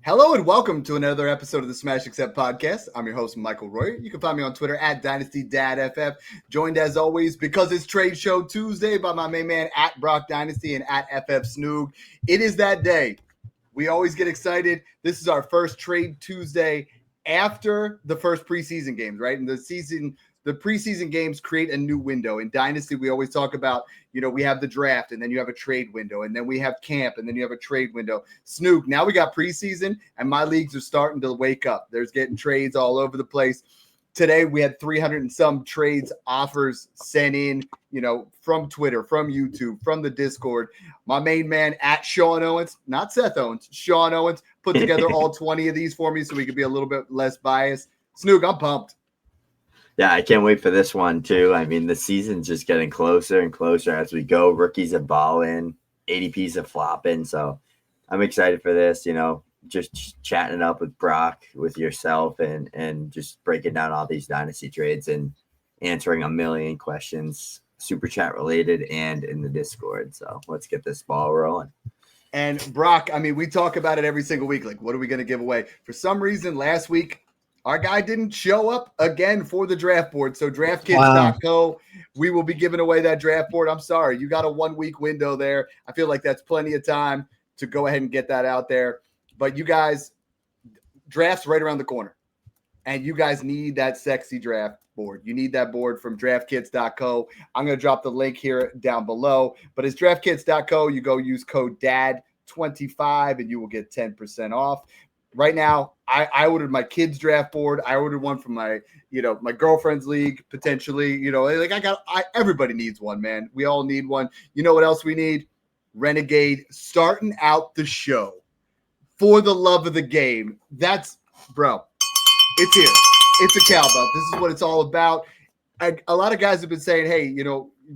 Hello and welcome to another episode of the Smash Accept podcast. I'm your host, Michael Roy. You can find me on Twitter at Dynasty Dad FF. Joined as always, because it's Trade Show Tuesday, by my main man at Broc Dynasty and at FF Snoog. It is that day. We always get excited. This is our first Trade Tuesday after the first preseason games, right? And the preseason games create a new window. In Dynasty, we always talk about, we have the draft and then you have a trade window and then we have camp and then you have a trade window. Snoog, now we got preseason and my leagues are starting to wake up. There's getting trades all over the place. Today, we had 300 and some trades offers sent in, from Twitter, from YouTube, from the Discord. My main man at Sean Owens, not Seth Owens, Sean Owens, put together all 20 of these for me so we could be a little bit less biased. Snoog, I'm pumped. Yeah, I can't wait for this one, too. I mean, the season's just getting closer and closer as we go. Rookies are balling, ADPs are flopping. So I'm excited for this, just chatting it up with Broc, with yourself, and just breaking down all these dynasty trades and answering a million questions, super chat related and in the Discord. So let's get this ball rolling. And Broc, I mean, we talk about it every single week. Like, what are we going to give away? For some reason, last week, our guy didn't show up again for the draft board. So draftkids.co, we will be giving away that draft board. I'm sorry. You got a 1 week window there. I feel like that's plenty of time to go ahead and get that out there. But you guys, draft's right around the corner. And you guys need that sexy draft board. You need that board from draftkids.co. I'm going to drop the link here down below. But it's draftkids.co. You go use code DAD25 and you will get 10% off. Right now, I ordered my kids' draft board. I ordered one from my girlfriend's league, potentially. Everybody needs one, man. We all need one. You know what else we need? Renegade starting out the show. For the love of the game. It's here. It's a cowbell. This is what it's all about. A lot of guys have been saying, hey,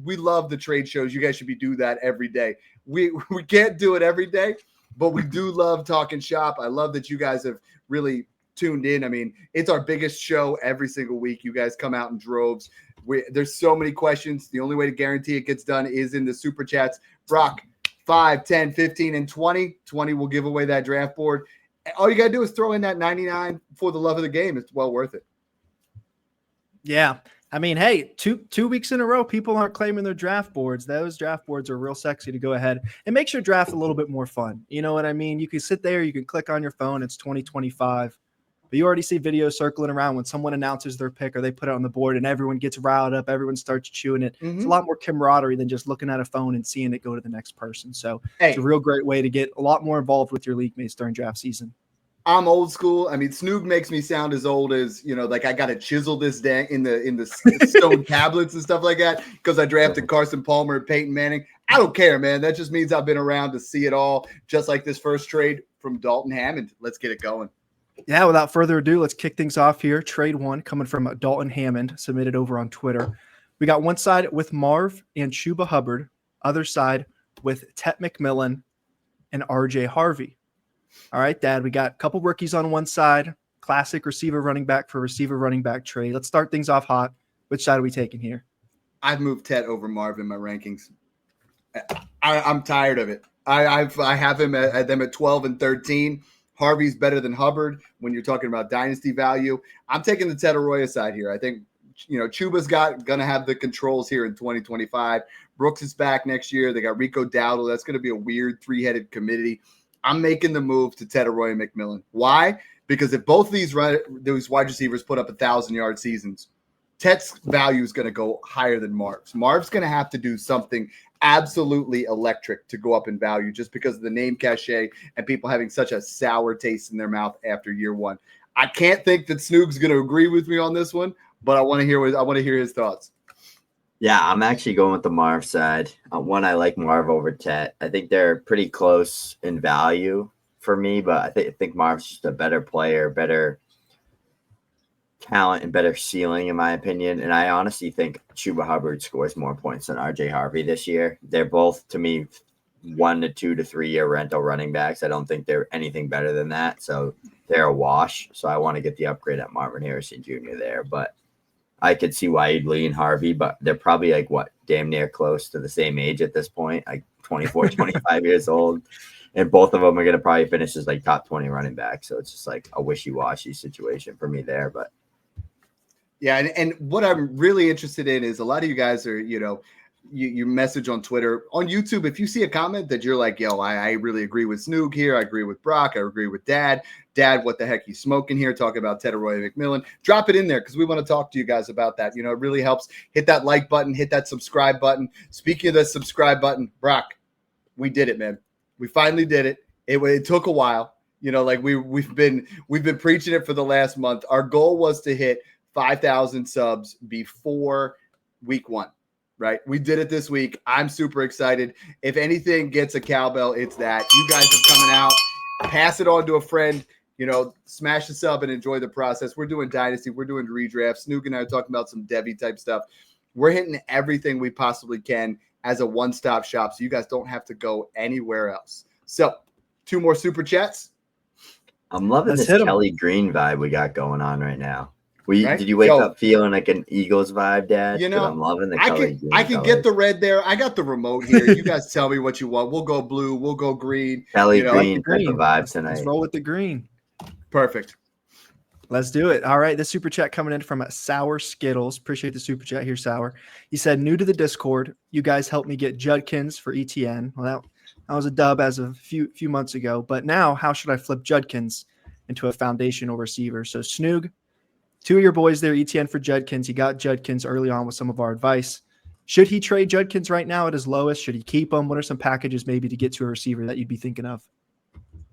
we love the trade shows. You guys should be doing that every day. We can't do it every day. But we do love talking shop. I love that you guys have really tuned in. I mean, it's our biggest show every single week. You guys come out in droves. There's so many questions. The only way to guarantee it gets done is in the super chats. Broc, 5, 10, 15, and 20. 20 will give away that draft board. All you got to do is throw in that 99 for the love of the game. It's well worth it. Yeah. I mean, hey, two weeks in a row, people aren't claiming their draft boards. Those draft boards are real sexy to go ahead. It makes your draft a little bit more fun. You know what I mean? You can sit there, you can click on your phone. It's 2025. But you already see videos circling around when someone announces their pick or they put it on the board and everyone gets riled up. Everyone starts chewing it. Mm-hmm. It's a lot more camaraderie than just looking at a phone and seeing it go to the next person. So It's a real great way to get a lot more involved with your league mates during draft season. I'm old school. I mean, Snoog makes me sound as old as, I got to chisel this in the stone tablets and stuff like that because I drafted Carson Palmer and Peyton Manning. I don't care, man. That just means I've been around to see it all, just like this first trade from Dalton Hammond. Let's get it going. Yeah, without further ado, let's kick things off here. Trade one coming from Dalton Hammond, submitted over on Twitter. We got one side with Marv and Chuba Hubbard, other side with Tet McMillan and RJ Harvey. All right, Dad, we got a couple rookies on one side, classic receiver running back for receiver running back trade. Let's start things off hot. Which side are we taking here? I've moved Tet over Marv in my rankings. I'm tired of it. I have him at them at 12 and 13. Harvey's better than Hubbard when you're talking about dynasty value. I'm taking the Ted Arroyo side here. I think, Chuba's going to have the controls here in 2025. Brooks is back next year. They got Rico Dowdle. That's going to be a weird three-headed committee. I'm making the move to Ted Arroyo McMillan. Why? Because if both of these wide receivers put up 1,000-yard seasons, Ted's value is going to go higher than Marv's. Marv's going to have to do something absolutely electric to go up in value just because of the name cachet and people having such a sour taste in their mouth after year one. I can't think that Snoog's going to agree with me on this one, but I want to hear his thoughts. Yeah, I'm actually going with the Marv side. I like Marv over Tet. I think they're pretty close in value for me, but I think Marv's just a better player, better talent, and better ceiling, in my opinion. And I honestly think Chuba Hubbard scores more points than RJ Harvey this year. They're both, to me, 1 to 2 to 3 year rental running backs. I don't think they're anything better than that. So they're a wash. So I want to get the upgrade at Marvin Harrison Jr. there. But I could see why you'd lean Harvey, but they're probably damn near close to the same age at this point, like 24, 25 years old. and both of them are going to probably finish as like top 20 running back. So it's just like a wishy-washy situation for me there. But yeah, and what I'm really interested in is a lot of you guys are, you message on Twitter, on YouTube. If you see a comment that you're like, yo, I really agree with Snoog here. I agree with Broc. I agree with Dad. Dad, what the heck you smoking here? Talking about Tedderoy McMillan. Drop it in there because we want to talk to you guys about that. It really helps. Hit that like button. Hit that subscribe button. Speaking of the subscribe button, Broc, we did it, man. We finally did it. It took a while. We've been preaching it for the last month. Our goal was to hit 5,000 subs before week 1. Right. We did it this week. I'm super excited. If anything gets a cowbell, it's that. You guys are coming out. Pass it on to a friend. Smash the sub and enjoy the process. We're doing Dynasty. We're doing redraft. Snoog and I are talking about some Debbie type stuff. We're hitting everything we possibly can as a one-stop shop, so you guys don't have to go anywhere else. So 2 more super chats. I'm loving this Kelly Green vibe we got going on right now. Right? Did you wake up feeling like an Eagles vibe, Dad? I'm loving the Kelly Green. I can get the red there. I got the remote here. You guys tell me what you want. We'll go blue. We'll go green. Kelly Green type of vibe tonight. Let's roll with the green. Perfect. Let's do it. All right. The super chat coming in from Sour Skittles. Appreciate the super chat here, Sour. He said, new to the Discord. You guys helped me get Judkins for ETN. Well, that was a dub as of a few months ago. But now, how should I flip Judkins into a foundational receiver? So, Snoog, 2 of your boys there, ETN for Judkins. He got Judkins early on with some of our advice. Should he trade Judkins right now at his lowest? Should he keep him? What are some packages maybe to get to a receiver that you'd be thinking of?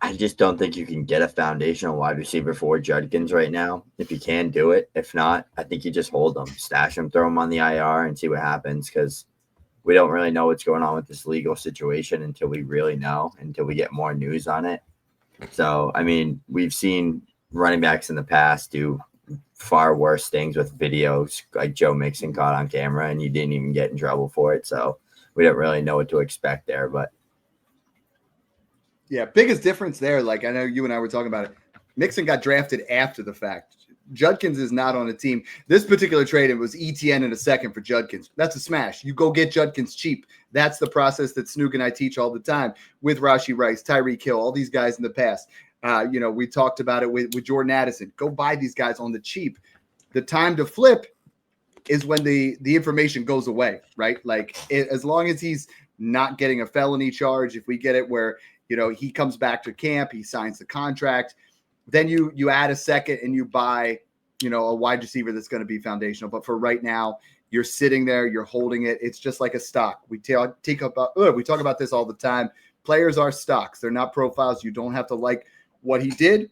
I just don't think you can get a foundational wide receiver for Judkins right now. If you can, do it. If not, I think you just hold them, stash them, throw them on the IR and see what happens, because we don't really know what's going on with this legal situation until we really know, until we get more news on it. So, I mean, we've seen running backs in the past do far worse things with videos, like Joe Mixon caught on camera, and you didn't even get in trouble for it. So we don't really know what to expect there, but yeah, biggest difference there. Like I know you and I were talking about it. Mixon got drafted after the fact. Judkins is not on a team. This particular trade, it was ETN in a second for Judkins. That's a smash. You go get Judkins cheap. That's the process that Snoog and I teach all the time with Rashee Rice, Tyreek Hill, all these guys in the past. We talked about it with Jordan Addison. Go buy these guys on the cheap. The time to flip is when the information goes away, right? Like as long as he's not getting a felony charge, if we get it where, he comes back to camp, he signs the contract, then you add a second and you buy, a wide receiver that's going to be foundational. But for right now, you're sitting there, you're holding it. It's just like a stock. We talk about this all the time. Players are stocks. They're not profiles. You don't have to like what he did,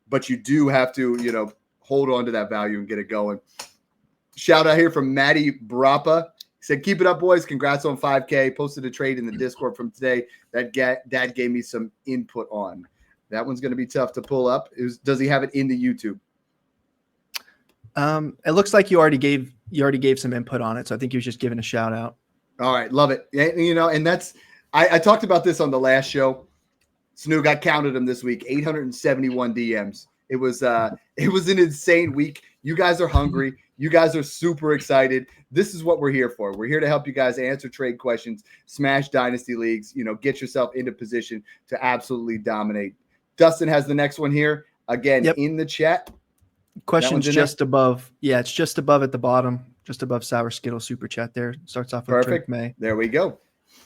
but you do have to, hold on to that value and get it going. Shout out here from Matty Brapa. He said, keep it up, boys. Congrats on 5K. Posted a trade in the Discord from today that Dad gave me some input on. That one's going to be tough to pull up. Does he have it in the YouTube? It looks like you already gave some input on it, so I think he was just giving a shout out. All right, love it. And that's I talked about this on the last show. Snoog, I counted them this week, 871 DMs. It was an insane week. You guys are hungry. You guys are super excited. This is what we're here for. We're here to help you guys answer trade questions, smash dynasty leagues, get yourself into position to absolutely dominate. Dustin has the next one here. Again, in the chat. Question's just above. Yeah, it's just above at the bottom, just above Sour Skittle super chat there. Starts off with Perfect. Drake May. There we go.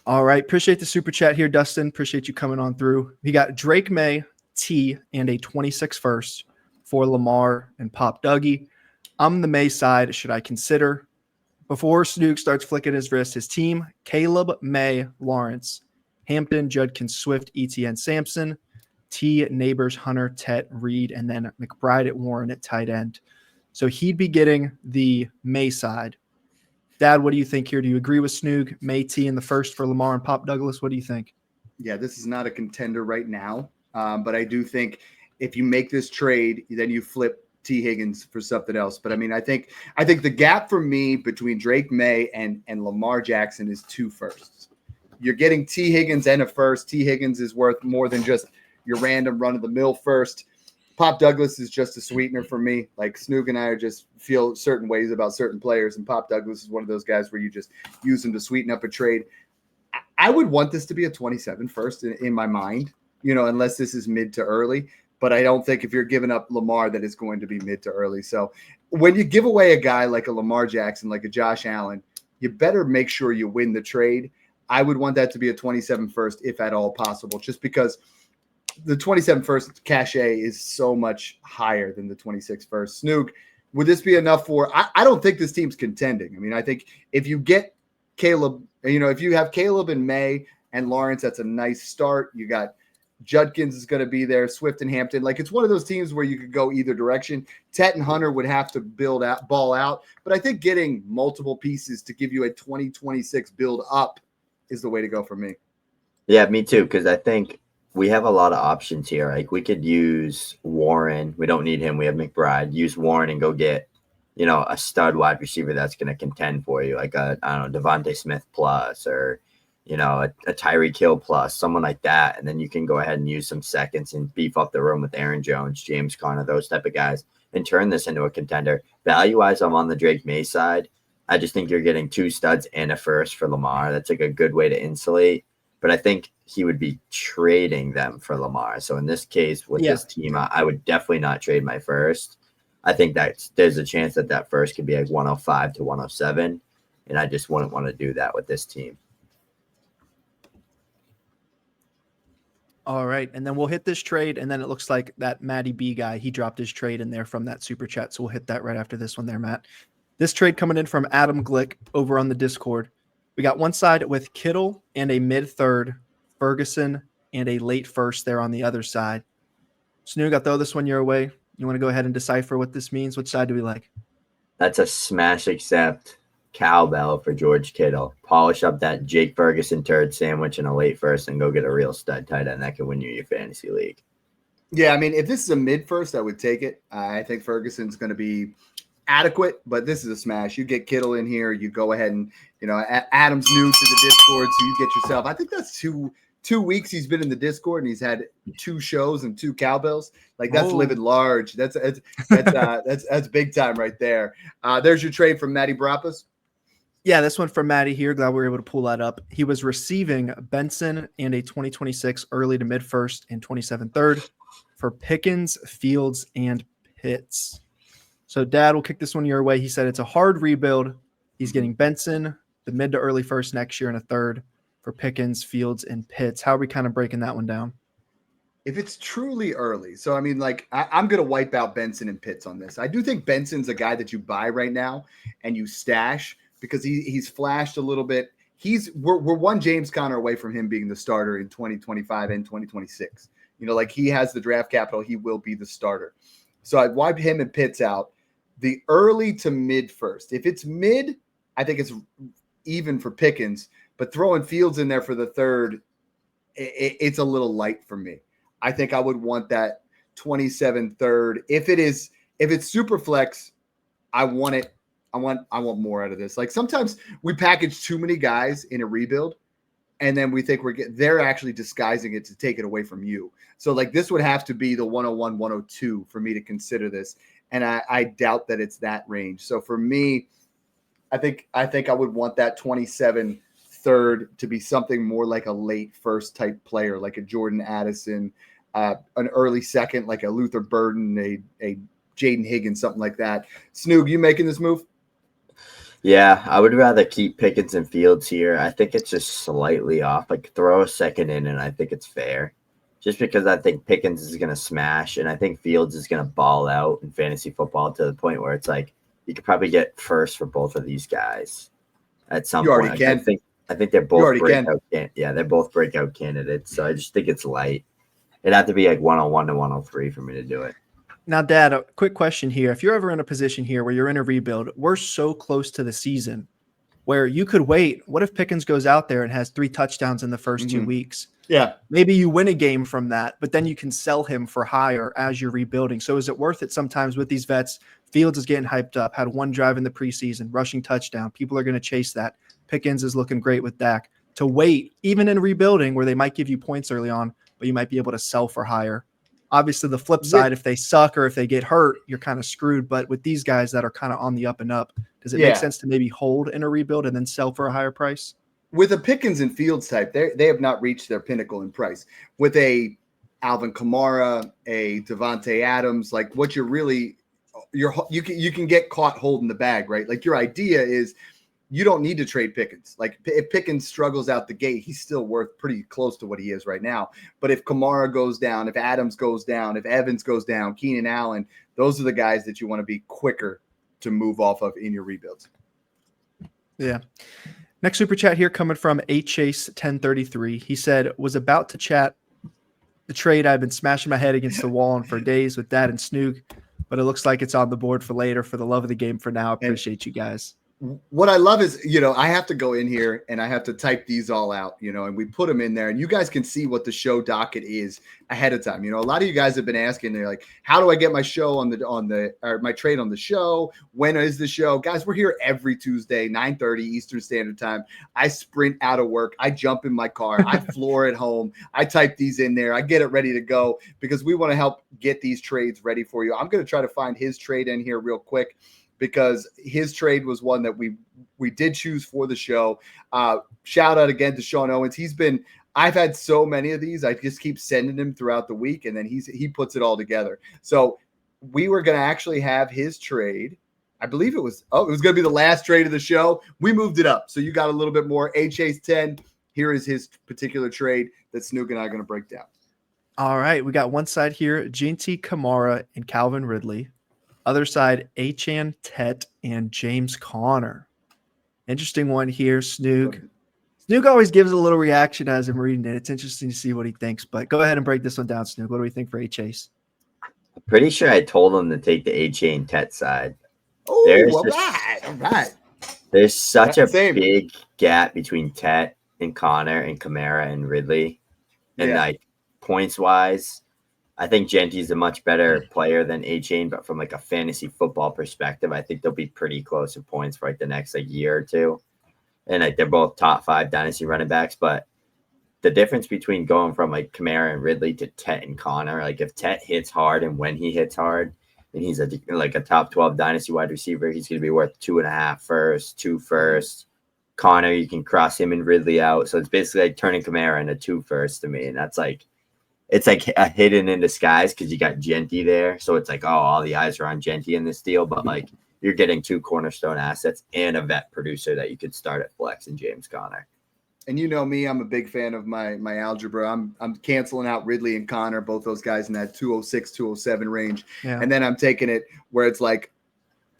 All right. Appreciate the super chat here, Dustin. Appreciate you coming on through. We got Drake May, T, and a 26 first for Lamar and Pop Dougie. I'm the May side. Should I consider? Before Snoog starts flicking his wrist, his team, Caleb, May, Lawrence, Hampton, Judkins, Swift, ETN, Sampson, T, Neighbors, Hunter, Tet, Reed, and then McBride at Warren at tight end. So he'd be getting the May side. Dad, what do you think here? Do you agree with Snoog? May T in the first for Lamar and Pop Douglas. What do you think? Yeah, this is not a contender right now, but I do think if you make this trade, then you flip T Higgins for something else. But I mean, I think the gap for me between Drake May and Lamar Jackson is 2 firsts. You're getting T Higgins and a first. T Higgins is worth more than just your random run-of-the-mill first. Pop Douglas is just a sweetener for me. Like Snoog and I just feel certain ways about certain players, and Pop Douglas is one of those guys where you just use him to sweeten up a trade. I would want this to be a 27 first in my mind. unless this is mid to early. But I don't think if you're giving up Lamar that it's going to be mid to early. So when you give away a guy like a Lamar Jackson, like a Josh Allen, you better make sure you win the trade. I would want that to be a 27 first, if at all possible, just because the 27 first cachet is so much higher than the 26 first. Snoog, would this be enough for? I don't think this team's contending. I mean, I think if you get Caleb, if you have Caleb and May and Lawrence, that's a nice start. You got Judkins is going to be there, Swift and Hampton. Like, it's one of those teams where you could go either direction. Tet and Hunter would have to ball out. But I think getting multiple pieces to give you a 2026 build up is the way to go for me. Yeah, me too, because I think we have a lot of options here. Like, we could use Warren. We don't need him. We have McBride. Use Warren and go get, a stud wide receiver that's going to contend for you, like Devontae Smith plus, or a Tyreek Hill plus, someone like that. And then you can go ahead and use some seconds and beef up the room with Aaron Jones, James Conner, those type of guys, and turn this into a contender. Value-wise, I'm on the Drake May side. I just think you're getting 2 studs and a first for Lamar. That's like a good way to insulate. But I think he would be trading them for Lamar. So in this case, with this team, I would definitely not trade my first. I think that there's a chance that first could be like 105 to 107. And I just wouldn't want to do that with this team. All right, and then we'll hit this trade, and then it looks like that Matty B guy, he dropped his trade in there from that super chat, so we'll hit that right after this one there, Matt. This trade coming in from Adam Glick over on the Discord. We got one side with Kittle and a mid-third, Ferguson and a late first there on the other side. Snoog, I'll throw this one your way. You want to go ahead and decipher what this means? Which side do we like? That's a smash accept cowbell for George Kittle. Polish up that Jake Ferguson turd sandwich in a late first and go get a real stud tight end that can win you your fantasy league. Yeah, I mean, if this is a mid first, I would take it. I think Ferguson's going to be adequate, but this is a smash. You get Kittle in here, you go ahead and, Adam's new to the Discord, so you get yourself. I think that's two weeks he's been in the Discord and he's had 2 shows and 2 cowbells. Like, that's living large. That's big time right there. There's your trade from Matty Brappas. Yeah, this one from Matty here. Glad we were able to pull that up. He was receiving Benson and a 2026 early to mid first and 27 third for Pickens, Fields, and Pitts. So Dad will kick this one your way. He said it's a hard rebuild. He's getting Benson, the mid to early first next year, and a third for Pickens, Fields, and Pitts. How are we kind of breaking that one down? If it's truly early, so I mean, like, I'm going to wipe out Benson and Pitts on this. I do think Benson's a guy that you buy right now and you stash because he's flashed a little bit. We're one James Conner away from him being the starter in 2025 and 2026. Like, he has the draft capital. He will be the starter. So I'd wipe him and Pitts out. The early to mid first. If it's mid, I think it's even for Pickens, but throwing Fields in there for the third, it's a little light for me. I think I would want that 27 third. If it's super flex, I want it. I want more out of this. Like, sometimes we package too many guys in a rebuild and then we think they're actually disguising it to take it away from you. So, like, this would have to be the 101, 102 for me to consider this. And I doubt that it's that range. So for me, I think I would want that 27 third to be something more like a late first type player, like a Jordan Addison, an early second, like a Luther Burden, a Jaden Higgins, something like that. Snoog, you making this move? Yeah, I would rather keep Pickens and Fields here. I think it's just slightly off. Like, throw a second in, and I think it's fair. Just because I think Pickens is going to smash, and I think Fields is going to ball out in fantasy football to the point where it's like you could probably get first for both of these guys at some point. Already can. I think they're both breakout. Yeah, they're both breakout candidates. So I just think it's light. It'd have to be like 101 to 103 for me to do it. Now, Dad, a quick question here. If you're ever in a position here where you're in a rebuild, we're so close to the season where you could wait. What if Pickens goes out there and has 3 touchdowns in the first 2 weeks? Yeah. Maybe you win a game from that, but then you can sell him for higher as you're rebuilding. So is it worth it sometimes with these vets? Fields is getting hyped up, had 1 drive in the preseason, rushing touchdown. People are going to chase that. Pickens is looking great with Dak. To wait, even in rebuilding where they might give you points early on, but you might be able to sell for higher. Obviously, the flip side, if they suck or if they get hurt, you're kind of screwed. But with these guys that are kind of on the up and up, does it make sense to maybe hold in a rebuild and then sell for a higher price? With a Pickens and Fields type, they have not reached their pinnacle in price. With a Alvin Kamara, a Devontae Adams, like what you can get caught holding the bag, right? Like your idea is you don't need to trade Pickens. Like if Pickens struggles out the gate, he's still worth pretty close to what he is right now. But if Kamara goes down, if Adams goes down, if Evans goes down, Keenan Allen, those are the guys that you want to be quicker to move off of in your rebuilds. Yeah. Next super chat here coming from Chase 1033. He said, was about to chat the trade I've been smashing my head against the wall on for days with Dad and Snoog, but it looks like it's on the board for later. For the love of the game for now. Appreciate you guys. What I love is, I have to go in here and I have to type these all out, and we put them in there and you guys can see what the show docket is ahead of time. A lot of you guys have been asking, they're like, how do I get my show or my trade on the show? When is the show? Guys, we're here every Tuesday, 9:30 Eastern Standard Time. I sprint out of work. I jump in my car. I floor at home. I type these in there. I get it ready to go because we want to help get these trades ready for you. I'm going to try to find his trade in here real quick, because his trade was one that we did choose for the show. Shout out again to Sean Owens. I've had so many of these. I just keep sending him throughout the week, and then he puts it all together. So we were going to actually have his trade. I believe it was going to be the last trade of the show. We moved it up. So you got a little bit more. Chase 10. Here is his particular trade that Snoog and I are going to break down. All right. We got one side here, Ginty Kamara and Calvin Ridley. Other side, Achan Tet and James Conner. Interesting one here, Snoog. Snoog always gives a little reaction as I'm reading it. It's interesting to see what he thinks. But go ahead and break this one down, Snoog. What do we think for Chase? I'm pretty sure I told him to take the Achan Tet side. Oh, all right. There's such a big gap between Tet and Conner and Kamara and Ridley. And like points wise, I think Genty's a much better player than Achan, but from like a fantasy football perspective, I think they'll be pretty close in points for like the next year or two. And like they're both top 5 dynasty running backs, but the difference between going from like Kamara and Ridley to Tet and Conner, like if Tet hits hard and when he hits hard, and he's a top 12 dynasty wide receiver, he's going to be worth 2.5 first, 2 first. Conner, you can cross him and Ridley out. So it's basically like turning Kamara into 2 first to me. And that's like, it's like a hidden in disguise because you got Genty there. So it's like, oh, all the eyes are on Genty in this deal. But like you're getting 2 cornerstone assets and a vet producer that you could start at flex in James Conner. And you know me, I'm a big fan of my algebra. I'm canceling out Ridley and Conner, both those guys in that 206, 207 range. Yeah. And then I'm taking it where it's like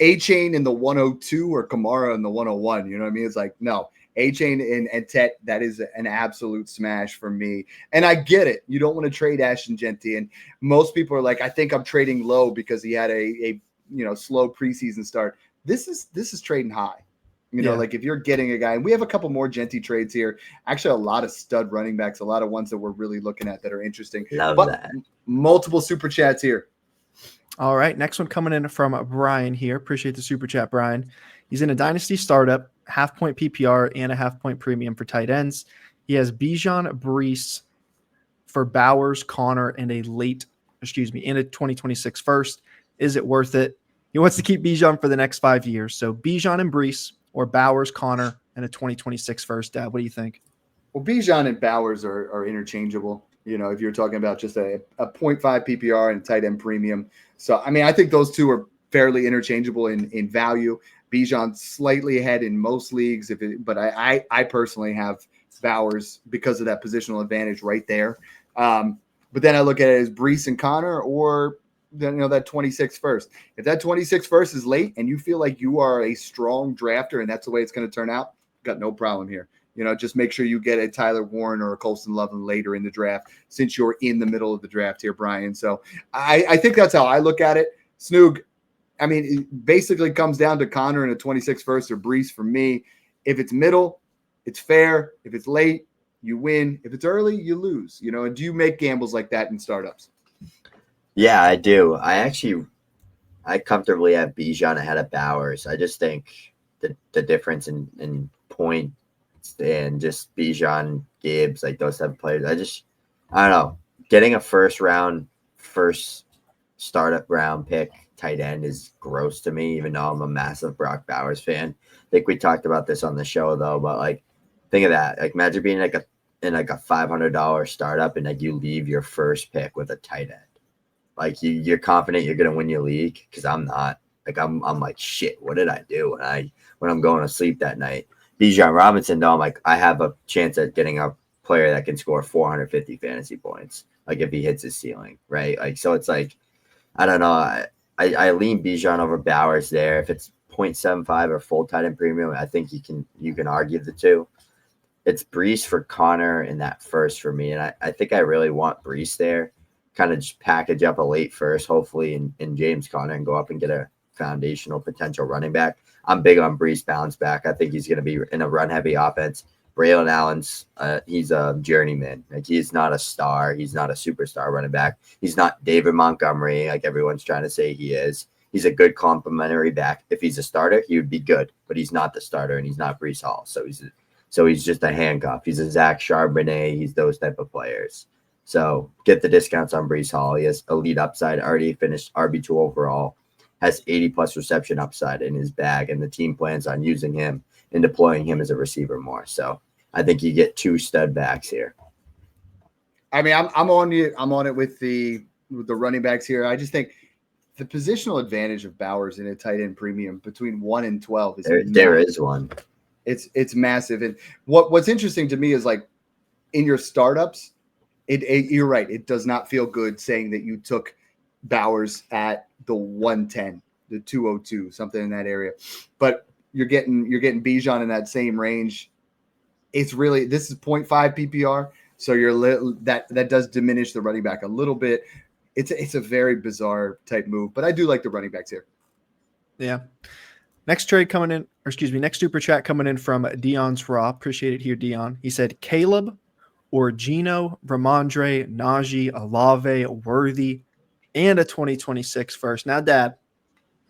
Achan in the 102 or Kamara in the 101. You know what I mean? It's like, no. Achan and Tet, that is an absolute smash for me. And I get it. You don't want to trade Ashton Genty. And most people are like, I think I'm trading low because he had a slow preseason start. This is trading high. Like if you're getting a guy, and we have a couple more Genty trades here. Actually, a lot of stud running backs, a lot of ones that we're really looking at that are interesting. Love that. Multiple super chats here. All right. Next one coming in from Brian here. Appreciate the super chat, Brian. He's in a dynasty startup, half-point PPR and a half-point premium for tight ends. He has Bijan, Breece for Bowers, Conner, and a 2026 first. Is it worth it? He wants to keep Bijan for the next 5 years. So Bijan and Breece or Bowers, Conner, and a 2026 first. Dad, what do you think? Well, Bijan and Bowers are interchangeable. If you're talking about just a 0.5 PPR and tight end premium. So, I mean, I think those two are fairly interchangeable in value. Bijan slightly ahead in most leagues, but I personally have Bowers because of that positional advantage right there. But then I look at it as Breece and Conner or that 26 first. If that 26 first is late and you feel like you are a strong drafter and that's the way it's going to turn out, got no problem here. Just make sure you get a Tyler Warren or a Colston Loveland later in the draft since you're in the middle of the draft here, Brian. So I think that's how I look at it. Snoog, I mean, it basically comes down to Conner and a 26 first or Breece for me. If it's middle, it's fair. If it's late, you win. If it's early, you lose. And do you make gambles like that in startups? Yeah, I do. I comfortably have Bijan ahead of Bowers. I just think the difference in points and just Bijan, Gibbs, like those type of players. I don't know. Getting a first startup round pick tight end is gross to me, even though I'm a massive Brock Bowers fan. I think we talked about this on the show though, but like think of that. Like imagine being like a in like a $500 startup and like you leave your first pick with a tight end. Like you're confident you're gonna win your league, because I'm not. Like I'm like, shit, what did I do when I'm going to sleep that night? Bijan Robinson, though, I'm like, I have a chance at getting a player that can score 450 fantasy points, like if he hits his ceiling, right? Like, so it's like, I don't know. I lean Bijan over Bowers there. If it's 0.75 or full tight end premium, I think you can argue the two. It's Brees for Connor in that first for me, and I think I really want Brees there. Kind of just package up a late first, hopefully, in James Conner, and go up and get a foundational potential running back. I'm big on Brees bounce back. I think he's going to be in a run-heavy offense. Braylon Allen's he's a journeyman. Like, he's not a star. He's not a superstar running back. He's not David Montgomery like everyone's trying to say he is. He's a good complementary back. If he's a starter, he would be good, but he's not the starter, and he's not Brees Hall. So he's just a handcuff. He's a Zach Charbonnet. He's those type of players. So get the discounts on Brees Hall. He has elite upside, already finished RB2 overall, has 80-plus reception upside in his bag, and the team plans on using him and deploying him as a receiver more. So I think you get two stud backs here. I mean, I'm on you. I'm on it with the running backs here. I just think the positional advantage of Bowers in a tight end premium between 1 and 12 is there is one. It's massive. And what's interesting to me is, like, in your startups, you're right. It does not feel good saying that you took Bowers at the 110, the 202, something in that area. But you're getting Bijan in that same range. It's really, this is 0.5 PPR, so that does diminish the running back a little bit. It's a very bizarre type move, but I do like the running backs here. Yeah. Next super chat coming in from Dion's Raw. Appreciate it here, Dion. He said Caleb or Gino, Ramondre, Najee, Olave, Worthy, and a 2026 first. Now, Dad,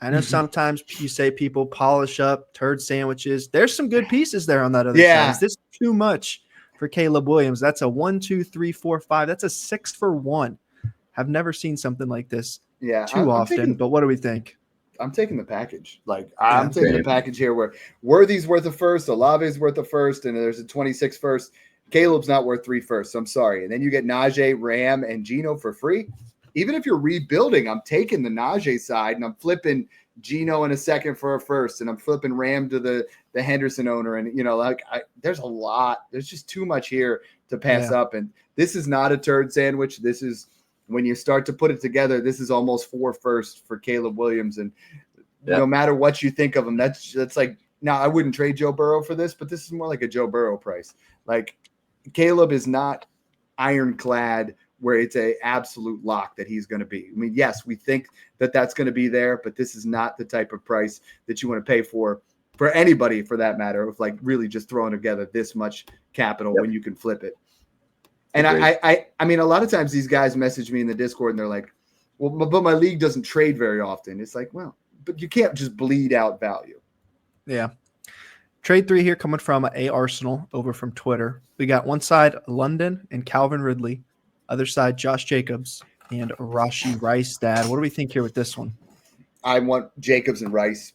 I know sometimes you say people polish up turd sandwiches. There's some good pieces there on that other side. Is this too much for Caleb Williams? That's a 1, 2, 3, 4, 5. That's a 6 for 1. I've never seen something like this too often. But what do we think? I'm taking the package. Like, I'm taking the package here where Worthy's worth a first, Olave's worth a first, and there's a 26 first. Caleb's not worth 3 firsts. I'm sorry. And then you get Najee, Ram, and Gino for free. Even if you're rebuilding, I'm taking the Najee side, and I'm flipping Gino in a second for a first, and I'm flipping Ram to the Henderson owner. And, there's a lot. There's just too much here to pass up. And this is not a turd sandwich. This is, when you start to put it together, this is almost 4 firsts for Caleb Williams. And no matter what you think of him, that's like, now I wouldn't trade Joe Burrow for this, but this is more like a Joe Burrow price. Like, Caleb is not ironclad where it's a absolute lock that he's going to be. I mean, yes, we think that that's going to be there, but this is not the type of price that you want to pay for anybody, for that matter, of like really just throwing together this much capital when you can flip it. And I mean, a lot of times these guys message me in the Discord and they're like, well, but my league doesn't trade very often. It's like, well, but you can't just bleed out value. Yeah. Trade 3 here coming from A Arsenal over from Twitter. We got one side London and Calvin Ridley, other side Josh Jacobs and Rashee Rice. Dad, what do we think here with this one? I want Jacobs and Rice.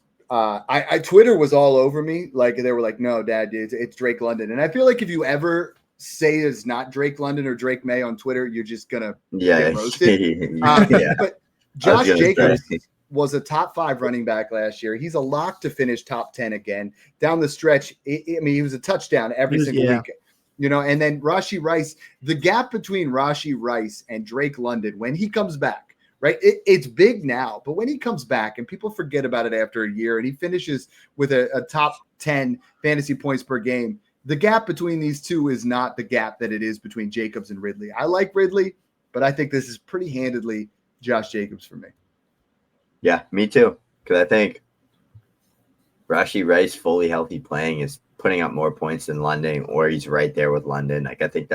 Twitter was all over me. Like, they were like, no, Dad, it's Drake London. And I feel like if you ever say it's not Drake London or Drake May on Twitter, you're just gonna get roasted. But Josh Jacobs was a top 5 running back last year. He's a lock to finish top 10 again down the stretch. He was a touchdown every single week. And then Rashee Rice, the gap between Rashee Rice and Drake London, when he comes back, right? It's big now, but when he comes back and people forget about it after a year and he finishes with a top 10 fantasy points per game, the gap between these two is not the gap that it is between Jacobs and Ridley. I like Ridley, but I think this is pretty handedly Josh Jacobs for me. Yeah, me too. Because I think Rashee Rice fully healthy playing is putting up more points than London, or he's right there with London. Like, I think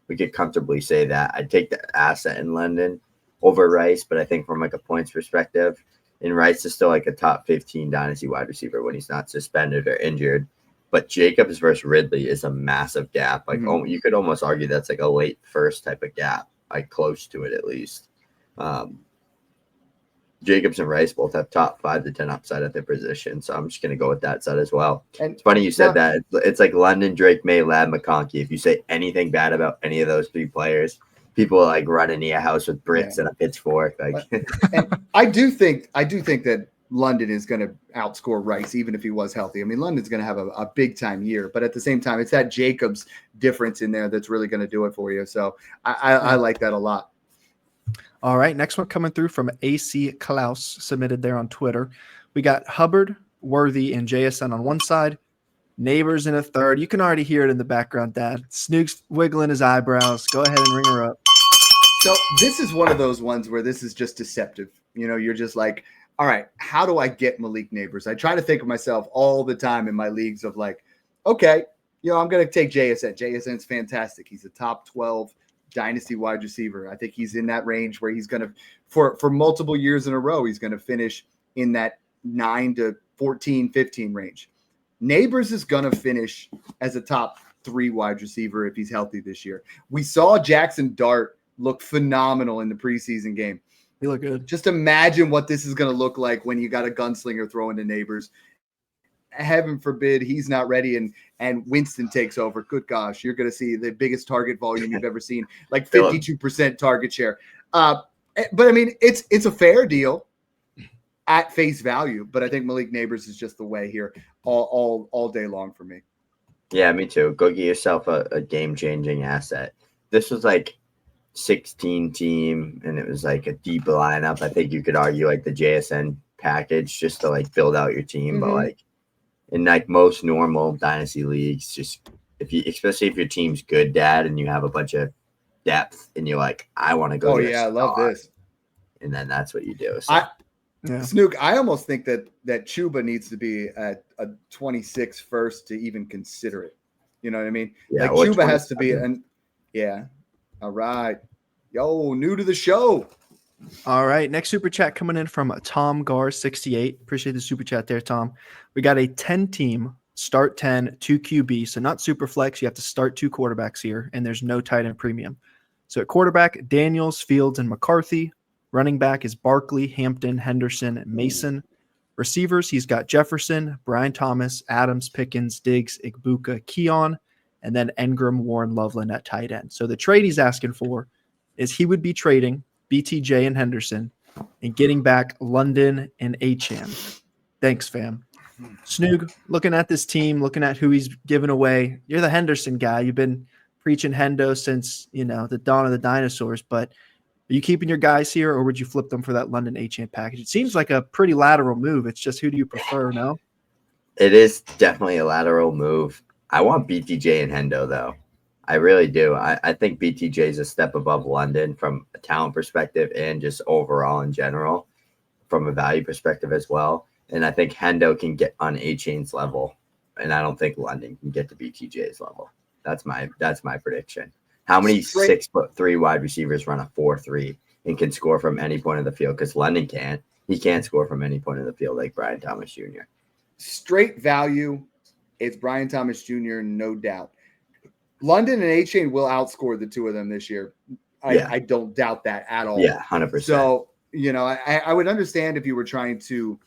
we could comfortably say that. I'd take the asset in London over Rice, but I think from like a points perspective, and Rice is still like a top 15 dynasty wide receiver when he's not suspended or injured. But Jacobs versus Ridley is a massive gap. Like, you could almost argue that's like a late first type of gap, like close to it at least. Jacobs and Rice both have top 5 to 10 upside at their position. So I'm just going to go with that side as well. And it's funny you said that. It's like London, Drake, May, Lab, McConkey. If you say anything bad about any of those 3 players, people are like running to your house with bricks and a pitchfork. Like, and I do think that London is going to outscore Rice, even if he was healthy. I mean, London's going to have a big time year, but at the same time, it's that Jacobs difference in there that's really going to do it for you. So I like that a lot. All right, next one coming through from AC Klaus, submitted there on Twitter. We got Hubbard, Worthy, and JSN on one side, Neighbors in a third. You can already hear it in the background, Dad. Snoog's wiggling his eyebrows. Go ahead and ring her up. So this is one of those ones where this is just deceptive. You know, you're just like, all right, how do I get Malik Neighbors? I try to think of myself all the time in my leagues of like, okay, I'm going to take JSN. JSN's fantastic. He's a top 12 Dynasty wide receiver. I think he's in that range where he's going to, for multiple years in a row, he's going to finish in that 9 to 14, 15 range. Neighbors is going to finish as a top 3 wide receiver if he's healthy this year. We saw Jackson Dart look phenomenal in the preseason game. He looked good. Just imagine what this is going to look like when you got a gunslinger throwing to Neighbors. Heaven forbid he's not ready and Winston takes over. Good gosh, you're going to see the biggest target volume you've ever seen, like 52% target share. But I mean, it's a fair deal at face value. But I think Malik Neighbors is just the way here all day long for me. Yeah, me too. Go get yourself a game-changing asset. This was like 16 team, and it was like a deep lineup. I think you could argue like the JSN package just to like build out your team, but like in like most normal dynasty leagues, just especially if your team's good, Dad, and you have a bunch of depth, and you're like, I want to go. Oh yeah, I love this. And then that's what you do. So. Snoog, I almost think that Chuba needs to be at a 26 first to even consider it. You know what I mean? Yeah, like Chuba has to be All right. Yo, new to the show. All right. Next super chat coming in from Tom Gar 68. Appreciate the super chat there, Tom. We got a 10-team start 10, 2 QB. So not super flex. You have to start 2 quarterbacks here, and there's no tight end premium. So at quarterback, Daniels, Fields, and McCarthy. Running back is Barkley, Hampton, Henderson, Mason. Receivers, he's got Jefferson, Brian Thomas, Adams, Pickens, Diggs, Igbuka, Keon, and then Engram, Warren, Loveland at tight end. So the trade he's asking for is he would be trading BTJ and Henderson and getting back London and Achane. Thanks, fam. Snoog, looking at this team, looking at who he's given away, you're the Henderson guy. You've been preaching Hendo since, the dawn of the dinosaurs, but are you keeping your guys here, or would you flip them for that London Achane package? It seems like a pretty lateral move. It's just, who do you prefer, no? It is definitely a lateral move. I want BTJ and Hendo, though. I really do. I think BTJ is a step above London from a talent perspective and just overall in general from a value perspective as well. And I think Hendo can get on Achane's level, and I don't think London can get to BTJ's level. That's my prediction. How many 6'3" wide receivers run a 4.3 and can score from any point of the field? Because London can't. He can't score from any point of the field like Brian Thomas Jr. Straight value. It's Brian Thomas Jr., no doubt. London and Achane will outscore the two of them this year. I don't doubt that at all. Yeah, 100%. So, I would understand if you were trying to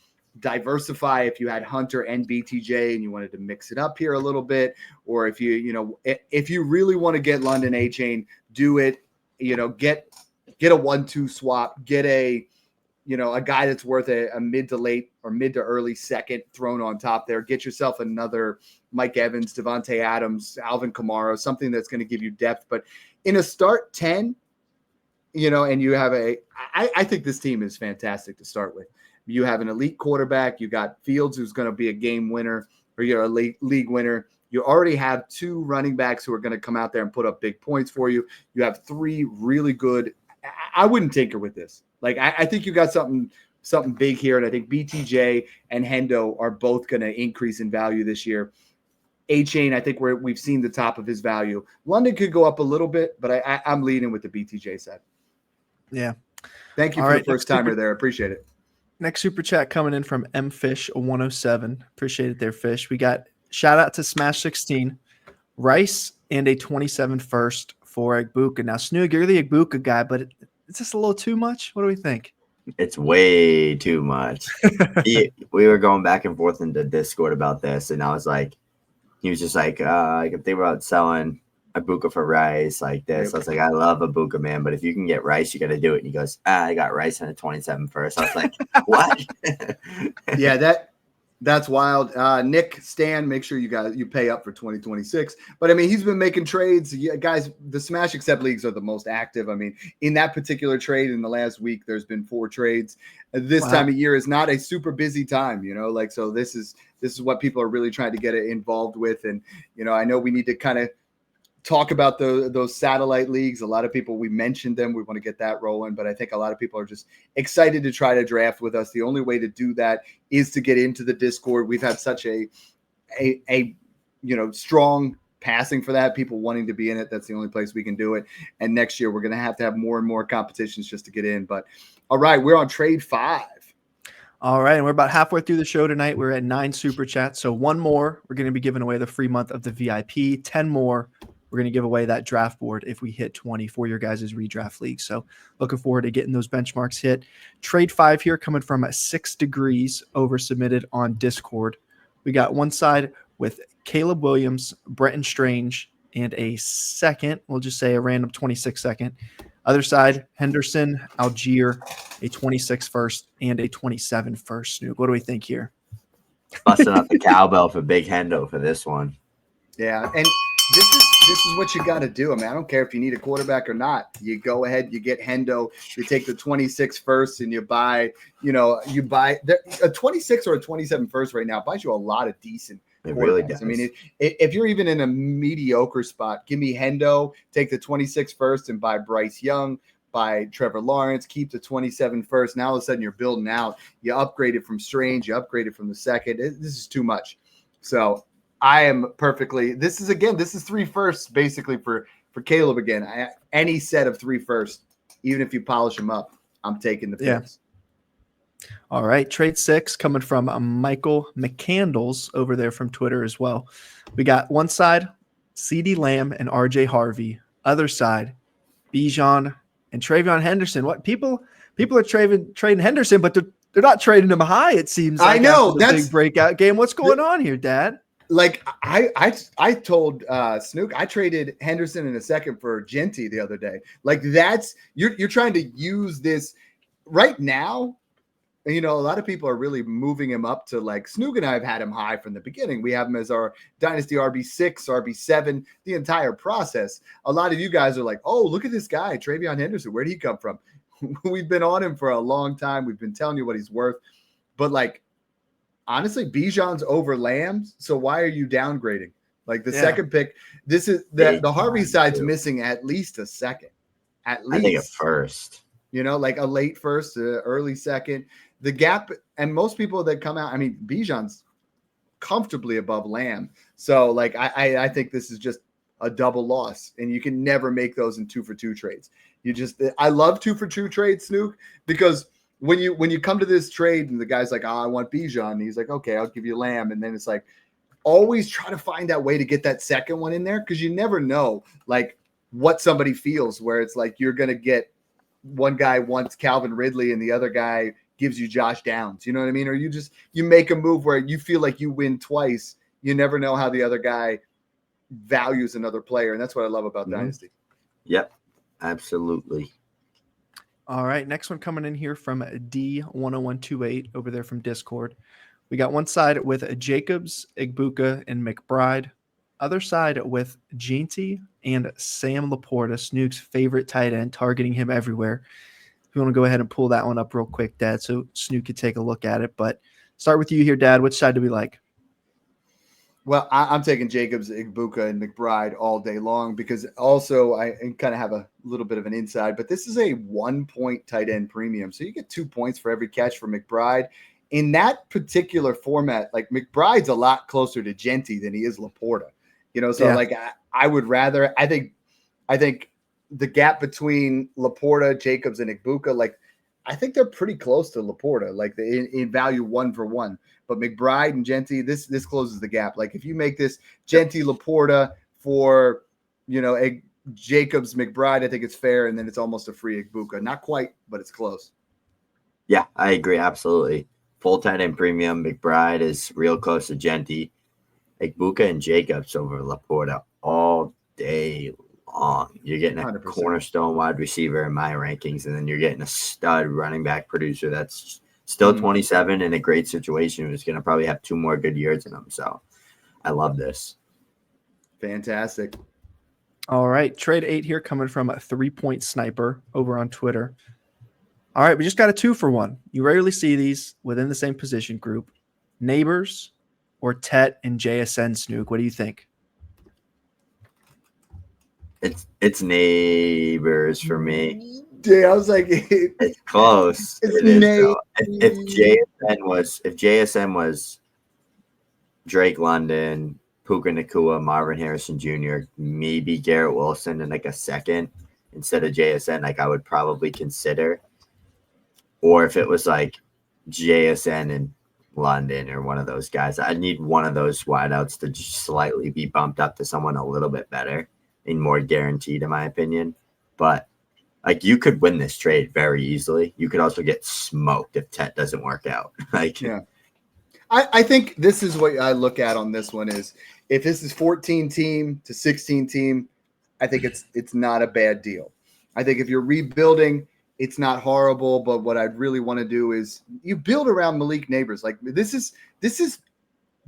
diversify, if you had Hunter and BTJ and you wanted to mix it up here a little bit, or if if you really want to get London Achane, do it, get a 1-2 swap, get a guy that's worth a mid to late or mid to early second thrown on top there. Get yourself another Mike Evans, Devontae Adams, Alvin Kamara, something that's going to give you depth. But in a start 10, and you have I think this team is fantastic to start with. You have an elite quarterback. You got Fields, who's going to be a game winner, or you're a league winner. You already have 2 running backs who are going to come out there and put up big points for you. You have 3 really good. I wouldn't tinker with this. Like, I think you got something big here, and I think BTJ and Hendo are both going to increase in value this year. Achane, I think we've seen the top of his value. London could go up a little bit, but I'm leaning with the BTJ side. Yeah. Thank you for the first timer there. Appreciate it. Next super chat coming in from MFish107. Appreciate it there, Fish. We got shout out to Smash 16, Rice, and a 27 first for Igbuka. Now, Snoog, you're the Igbuka guy, but it's just a little too much. What do we think? It's way too much. We were going back and forth in the Discord about this, and I was like, he was just like, I can think about selling Ibuka for Rice like this. Yep. I was like, I love Ibuka, man, but if you can get Rice, you got to do it. And he goes, I got Rice in a 27 first. I was like, what? Yeah, that's wild. Nick Stan, make sure you pay up for 2026. But I mean, he's been making trades. Yeah, guys, the Smash Accept leagues are the most active. I mean, in that particular trade in the last week, there's been 4 trades. This time of year is not a super busy time, like, so this is what people are really trying to get involved with. And, I know we need to kind of talk about those satellite leagues. A lot of people, we mentioned them. We want to get that rolling, but I think a lot of people are just excited to try to draft with us. The only way to do that is to get into the Discord. We've had such a strong passing for that, people wanting to be in it. That's the only place we can do it. And next year we're going to have more and more competitions just to get in. But all right, we're on trade 5. All right, and we're about halfway through the show tonight. We're at 9 super chats. So 1 more, we're going to be giving away the free month of the VIP. 10 more, we're going to give away that draft board if we hit 20 for your guys' redraft league. So looking forward to getting those benchmarks hit. Trade 5 here coming from 6 degrees over submitted on Discord. We got one side with Caleb Williams, Brenton Strange, and a second. We'll just say a random 26 second. Other side, Henderson, Algier, a 26 first, and a 27 first. Snoog, what do we think here? Busting up the cowbell for Big Hendo for this one. Yeah, and this is what you got to do. I mean, I don't care if you need a quarterback or not. You go ahead, you get Hendo, you take the 26 first, and you buy a 26 or a 27 first right now buys you a lot of decent. It really does. I mean, if you're even in a mediocre spot, give me Hendo, take the 26 first and buy Bryce Young, buy Trevor Lawrence, keep the 27 first. Now all of a sudden you're building out. You upgraded from Strange, you upgraded from the second. This is too much. So I am perfectly. This is 3 firsts basically for Caleb again. Any set of 3 firsts, even if you polish them up, I'm taking the picks. All right, trade 6 coming from Michael McCandles over there from Twitter as well. We got one side, CeeDee Lamb and RJ Harvey. Other side, Bijan and TreVeyon Henderson. What people are trading Henderson, but they're not trading him high. It seems like I know after the big breakout game. What's going on here, Dad? Like I told Snoog, I traded Henderson in a second for Genty the other day. Like you're trying to use this right now. A lot of people are really moving him up to, like, Snoog and I have had him high from the beginning. We have him as our Dynasty RB6, RB7, the entire process. A lot of you guys are like, oh, look at this guy, TreVeyon Henderson. Where'd he come from? We've been on him for a long time. We've been telling you what he's worth. But, like, honestly, Bijan's over Lamb's. So why are you downgrading? Like, the second pick, this is the Harvey side's missing at least a second. At least. I think a first. Like a late first, early second. The gap, and most people that come out, I mean, Bijan's comfortably above Lamb. So, like, I think this is just a double loss, and you can never make those in 2-for-2 trades. I love 2-for-2 trades, Snoog, because when you come to this trade and the guy's like, oh, I want Bijan, and he's like, okay, I'll give you Lamb. And then it's like, always try to find that way to get that second one in there, because you never know, like, what somebody feels, where it's like you're going to get one guy wants Calvin Ridley and the other guy gives you Josh Downs, you know what I mean? Or you make a move where you feel like you win twice. You never know how the other guy values another player. And that's what I love about Dynasty. Yep, absolutely. All right, next one coming in here from D10128 over there from Discord. We got one side with Jacobs, Igbuka, and McBride. Other side with Genty and Sam Laporta, Snoog's favorite tight end, targeting him everywhere. You want to go ahead and pull that one up real quick, Dad, so Snoog could take a look at it. But start with you here, Dad. Which side do we like? Well, I'm taking Jacobs, Igbuka, and McBride all day long, because also I kind of have a little bit of an inside, but this is a 1-point tight end premium. So you get 2 points for every catch for McBride. In that particular format, like, McBride's a lot closer to Genty than he is Laporta. Like, I would rather, I think the gap between Laporta, Jacobs, and Igbuka, like, I think they're pretty close to Laporta, like in value 1 for 1. But McBride and Genty, this closes the gap. Like, if you make this Genty Laporta for, a Jacobs McBride, I think it's fair, and then it's almost a free Igbuka. Not quite, but it's close. Yeah, I agree. Absolutely. Full tight end premium. McBride is real close to Genty. Like Buka and Jacobs over Laporta all day long. You're getting a 100%. cornerstone wide receiver in my rankings, and then you're getting a stud running back producer that's still 27 in a great situation who's going to probably have 2 more good years in him. So I love this. Fantastic. All right. Trade 8 here coming from a 3-point sniper over on Twitter. All right. We just got a 2-for-1. You rarely see these within the same position group. Neighbors or Tet and JSN Snoog. What do you think? It's neighbors for me. Yeah, I was like, it's close. It's it is though. If JSN was Drake London, Puka Nacua, Marvin Harrison Jr., maybe Garrett Wilson in like a second instead of JSN, like I would probably consider. Or if it was like JSN and London or one of those guys, I'd need one of those wideouts to just slightly be bumped up to someone a little bit better and more guaranteed, in my opinion. But like you could win this trade very easily. You could also get smoked if Tet doesn't work out. Yeah. I think this is what I look at on this one is if this is 14 team to 16 team, I think it's not a bad deal. I think if you're rebuilding, it's not horrible. But what I'd really want to do is you build around Malik Neighbors. Like this is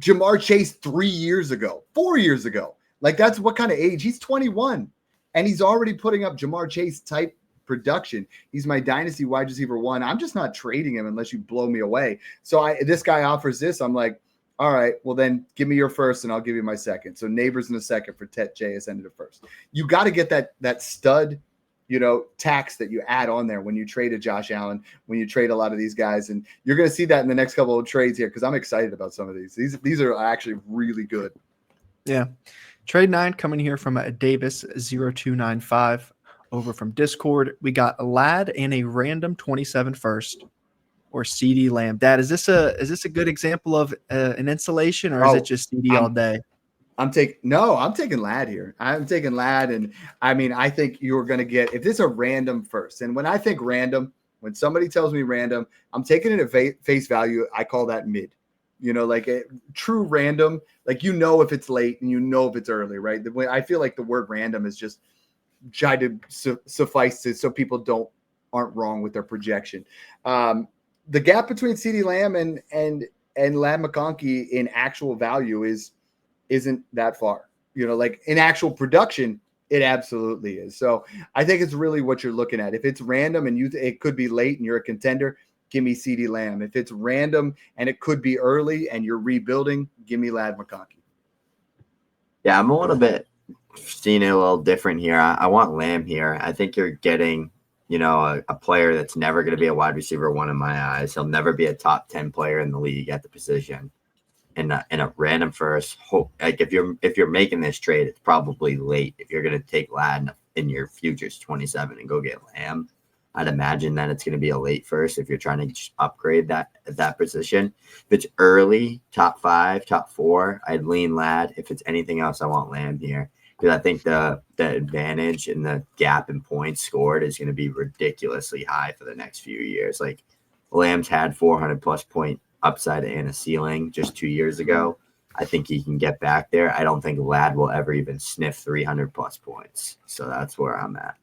Jamar Chase 3 years ago, 4 years ago. Like that's what kind of age he's 21 and he's already putting up Jamar Chase type production. He's my dynasty wide receiver 1. I'm just not trading him unless you blow me away. So this guy offers this. I'm like, all right, well then give me your first and I'll give you my second. So Neighbors in a second for Tet JSN in the first. You got to get that stud, tax that you add on there when you trade a Josh Allen, when you trade a lot of these guys. And you're going to see that in the next couple of trades here because I'm excited about some of these. These are actually really good. Yeah. Trade 9 coming here from Davis0295 over from Discord. We got a Lad and a random 27 first or CD Lamb. Dad, is this a good example of an insulation or is it just CD all day? I'm taking Lad here. I'm taking Lad. And I mean, I think you're going to get, if this is a random first, and when I think random, when somebody tells me random, I'm taking it at face value. I call that mid, like a true random, like, if it's late and if it's early, right? The way I feel like the word random is just try to suffice it so people aren't wrong with their projection. The gap between CD Lamb and Ladd McConkey in actual value isn't that far, like in actual production, it absolutely is. So I think it's really what you're looking at. If it's random and it could be late and you're a contender, give me CD Lamb. If it's random and it could be early and you're rebuilding, give me Ladd McConkey. Yeah, I'm a little bit seeing it a little different here. I want Lamb here. I think you're getting, a player that's never going to be a wide receiver 1 in my eyes. He'll never be a top 10 player in the league at the position. In a random first, like if you're making this trade, it's probably late. If you're going to take Ladd in your futures 27 and go get Lamb, I'd imagine that it's going to be a late first if you're trying to just upgrade that at that position. If it's early, top 5, top 4, I'd lean Ladd. If it's anything else, I want Lamb here because I think the advantage and the gap in points scored is going to be ridiculously high for the next few years. Like Lamb's had 400 plus point upside and a ceiling just 2 years ago. I think he can get back there. I don't think Ladd will ever even sniff 300 plus points. So that's where I'm at.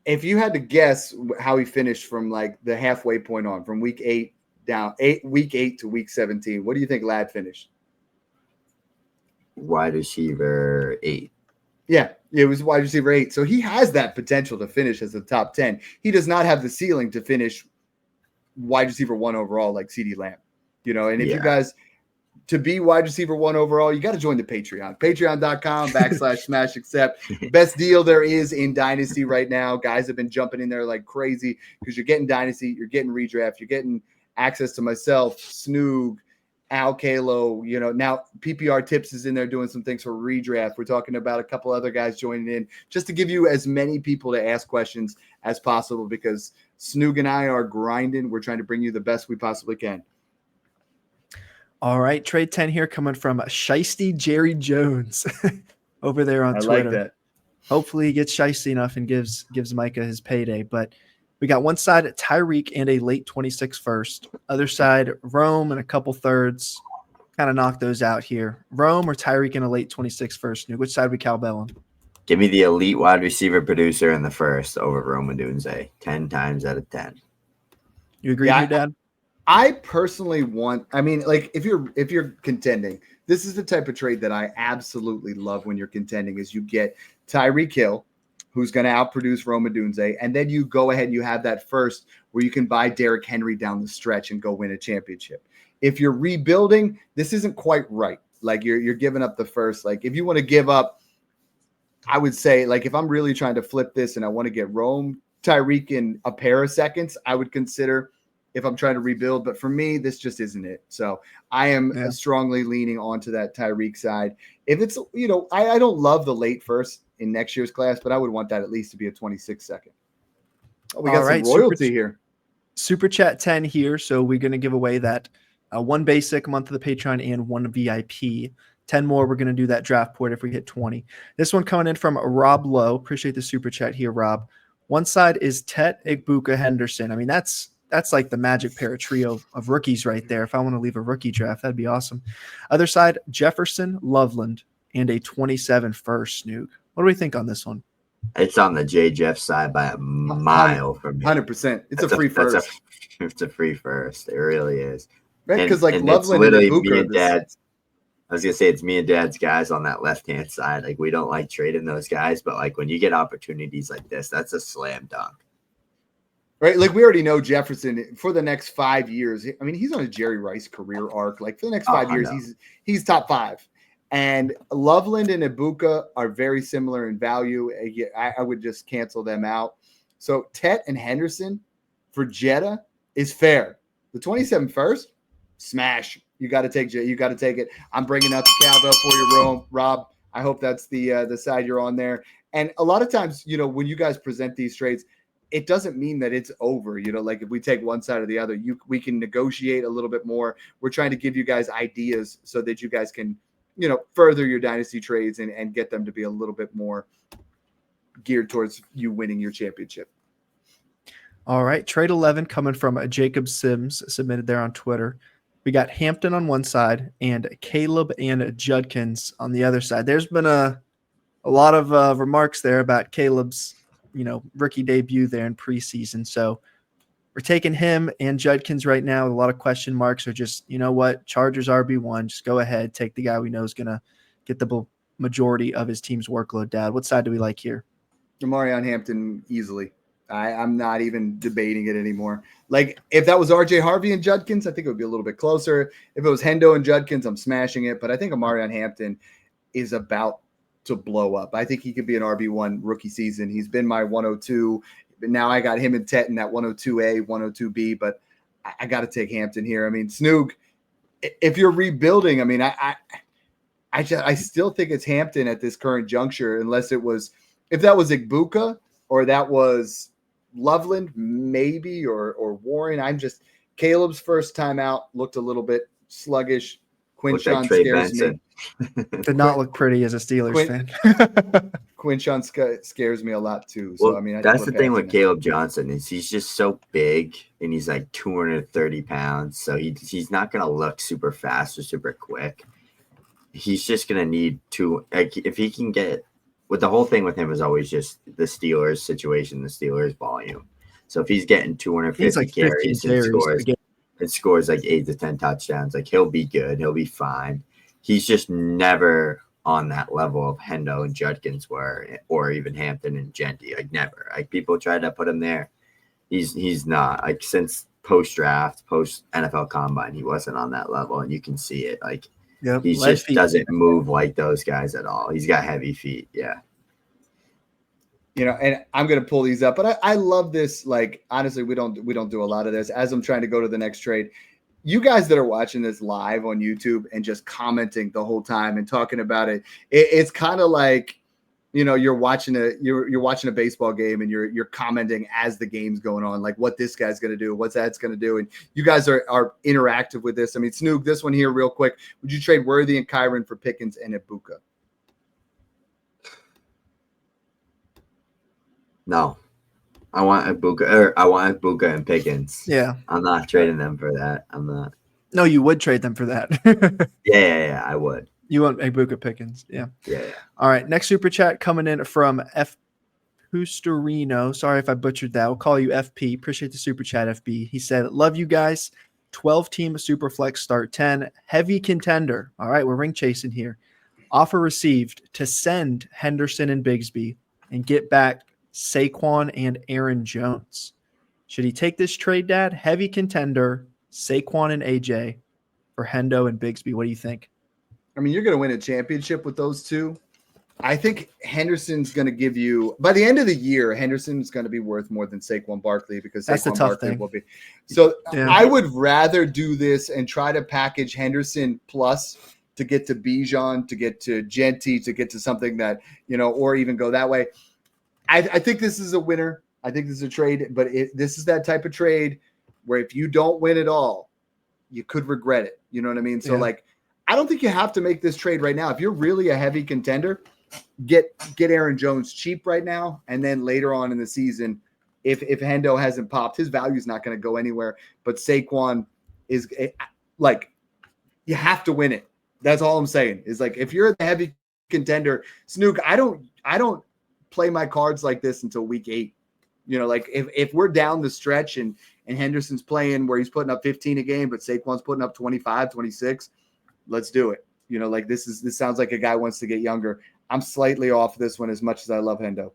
If you had to guess how he finished from like the halfway point on, from week 8 week 8 to week 17, what do you think Ladd finished? Wide receiver 8. Yeah, it was wide receiver 8. So he has that potential to finish as a top 10. He does not have the ceiling to finish wide receiver 1 overall like CD Lamb. And if you guys to be wide receiver 1 overall, you got to join the Patreon. Patreon.com/smash accept. Best deal there is in Dynasty right now. Guys have been jumping in there like crazy because you're getting Dynasty, you're getting redraft, you're getting access to myself, Snoog, Al Kalo. Now PPR Tips is in there doing some things for redraft. We're talking about a couple other guys joining in just to give you as many people to ask questions as possible because Snoog and I are grinding. We're trying to bring you the best we possibly can. All right, trade 10 here coming from Shiesty Jerry Jones over there on Twitter. I like that. Hopefully he gets shiesty enough and gives Micah his payday. But We got one side Tyreek and a late 26 first. Other side Rome and a couple thirds. Kind of knock those out here. Rome or Tyreek and a late 26 first. Which side we cowbelling? Give me the elite wide receiver producer in the first over Roman Dunze 10 times out of 10. You agree with your dad? I personally want, I mean, like if you're contending, this is the type of trade that I absolutely love when you're contending is you get Tyreek Hill, who's going to outproduce Roma Dunze, and then you go ahead and you have that first where you can buy Derrick Henry down the stretch and go win a championship. If you're rebuilding, this isn't quite right. Like you're giving up the first. Like if you want to give up, I would say like if I'm really trying to flip this and I want to get Rome, Tyreek in a pair of seconds, I would consider if I'm trying to rebuild. But for me, this just isn't it. So I am strongly leaning onto that Tyreek side. If it's, I don't love the late first in next year's class, but I would want that at least to be a 26 second. Oh, we got some royalty here. Super Chat 10 here. So we're going to give away that one basic month of the Patreon and one VIP. 10 more. We're going to do that draft port if we hit 20. This one coming in from Rob Lowe. Appreciate the super chat here, Rob. One side is Tet Igbuka Henderson. I mean, that's like the magic pair of trio of rookies right there. If I want to leave a rookie draft, that'd be awesome. Other side, Jefferson, Loveland, and a 27 first. Snoog. What do we think on this one? It's on the J. Jeff side by a mile from me. 100%. It's a free first. It's a free first. It really is. Right, because like Loveland and Igbuka, me and Dad's. I was gonna say it's me and Dad's guys on that left-hand side. Like we don't like trading those guys, but like when you get opportunities like this, that's a slam dunk. Right, like we already know Jefferson for the next 5 years. I mean, he's on a Jerry Rice career arc. Like for the next 5 years, he's top 5. And Loveland and Igbuka are very similar in value. I would just cancel them out. So Tet and Henderson for Jetta is fair. The 27 first, smash. You got to take it. I'm bringing out the cowbell for you, Rob. I hope that's the side you're on there. And a lot of times, when you guys present these trades, it doesn't mean that it's over. Like if we take one side or the other, we can negotiate a little bit more. We're trying to give you guys ideas so that you guys can, further your dynasty trades and get them to be a little bit more geared towards you winning your championship. All right. Trade 11 coming from Jacob Sims submitted there on Twitter. We got Hampton on one side and Caleb and Judkins on the other side. There's been a lot of remarks there about Caleb's, rookie debut there in preseason. So we're taking him and Judkins right now. A lot of question marks are just, Chargers RB1. Just go ahead, take the guy we know is going to get the majority of his team's workload. Dad, what side do we like here? Jamarion Hampton easily. I'm not even debating it anymore. Like if that was RJ Harvey and Judkins, I think it would be a little bit closer. If it was Hendo and Judkins, I'm smashing it. But I think Amarion Hampton is about to blow up. I think he could be an RB1 rookie season. He's been my 102. But now I got him and Tet in that 102A, 102B. But I got to take Hampton here. I mean, Snoog, if you're rebuilding, I mean, I still think it's Hampton at this current juncture, unless if that was Igbuka or that was Loveland, maybe, or Warren. Caleb's first time out looked a little bit sluggish. Quinshon scares me. Did not look pretty as a Steelers fan. Quinshon scares me a lot too. So well, I mean, that's the thing with Caleb Johnson is he's just so big and he's like 230 pounds. So he's not going to look super fast or super quick. He's just going to need to, if he can get, with the whole thing with him is always just the Steelers situation, the Steelers volume. So if he's getting 250 carries and scores like 8 to 10 touchdowns, like he'll be good. He'll be fine. He's just never on that level of Hendo and Judkins were, or even Hampton and Genty. Like never. Like people try to put him there. He's not. Like since post-draft, post-NFL combine, he wasn't on that level, and you can see it. Like he just doesn't move like those guys at all. He's got heavy feet. Yeah. And I'm going to pull these up, but I love this. Like, honestly, we don't do a lot of this as I'm trying to go to the next trade. You guys that are watching this live on YouTube and just commenting the whole time and talking about it, it's kind of like, you're watching a baseball game and you're commenting as the game's going on, like what this guy's going to do, what's that's going to do. And you guys are interactive with this. I mean, Snoog, this one here real quick. Would you trade Worthy and Kyron for Pickens and Igbuka? No, I want Ibuka and Pickens. Yeah. I'm not trading them for that. I'm not. No, you would trade them for that. Yeah, I would. You want Ibuka Pickens. Yeah. Yeah. All right. Next super chat coming in from F. Pusterino. Sorry if I butchered that. We'll call you FP. Appreciate the super chat, FB. He said, love you guys. 12 team super flex start 10. Heavy contender. All right. We're ring chasing here. Offer received to send Henderson and Bigsby and get back Saquon and Aaron Jones. Should he take this trade, Dad? Heavy contender, Saquon and AJ for Hendo and Bigsby. What do you think? I mean, you're going to win a championship with those two. I think Henderson's going to give you, by the end of the year, Henderson's going to be worth more than Saquon Barkley because that's the Saquon tough Barkley thing. will be. So Yeah. I would rather do this and try to package Henderson plus to get to Bijan, to get to Genti, to get to something that, or even go that way. I think this is a winner. I think this is a trade, but this is that type of trade where if you don't win it all, you could regret it. You know what I mean? So I don't think you have to make this trade right now. If you're really a heavy contender, get Aaron Jones cheap right now, and then later on in the season, if Hendo hasn't popped, his value is not going to go anywhere. But Saquon is you have to win it. That's all I'm saying. Is if you're the heavy contender, Snoog, I don't play my cards like this until week 8. If we're down the stretch and Henderson's playing where he's putting up 15 a game, but Saquon's putting up 25, 26, let's do it. This sounds like a guy wants to get younger. I'm slightly off this one as much as I love Hendo.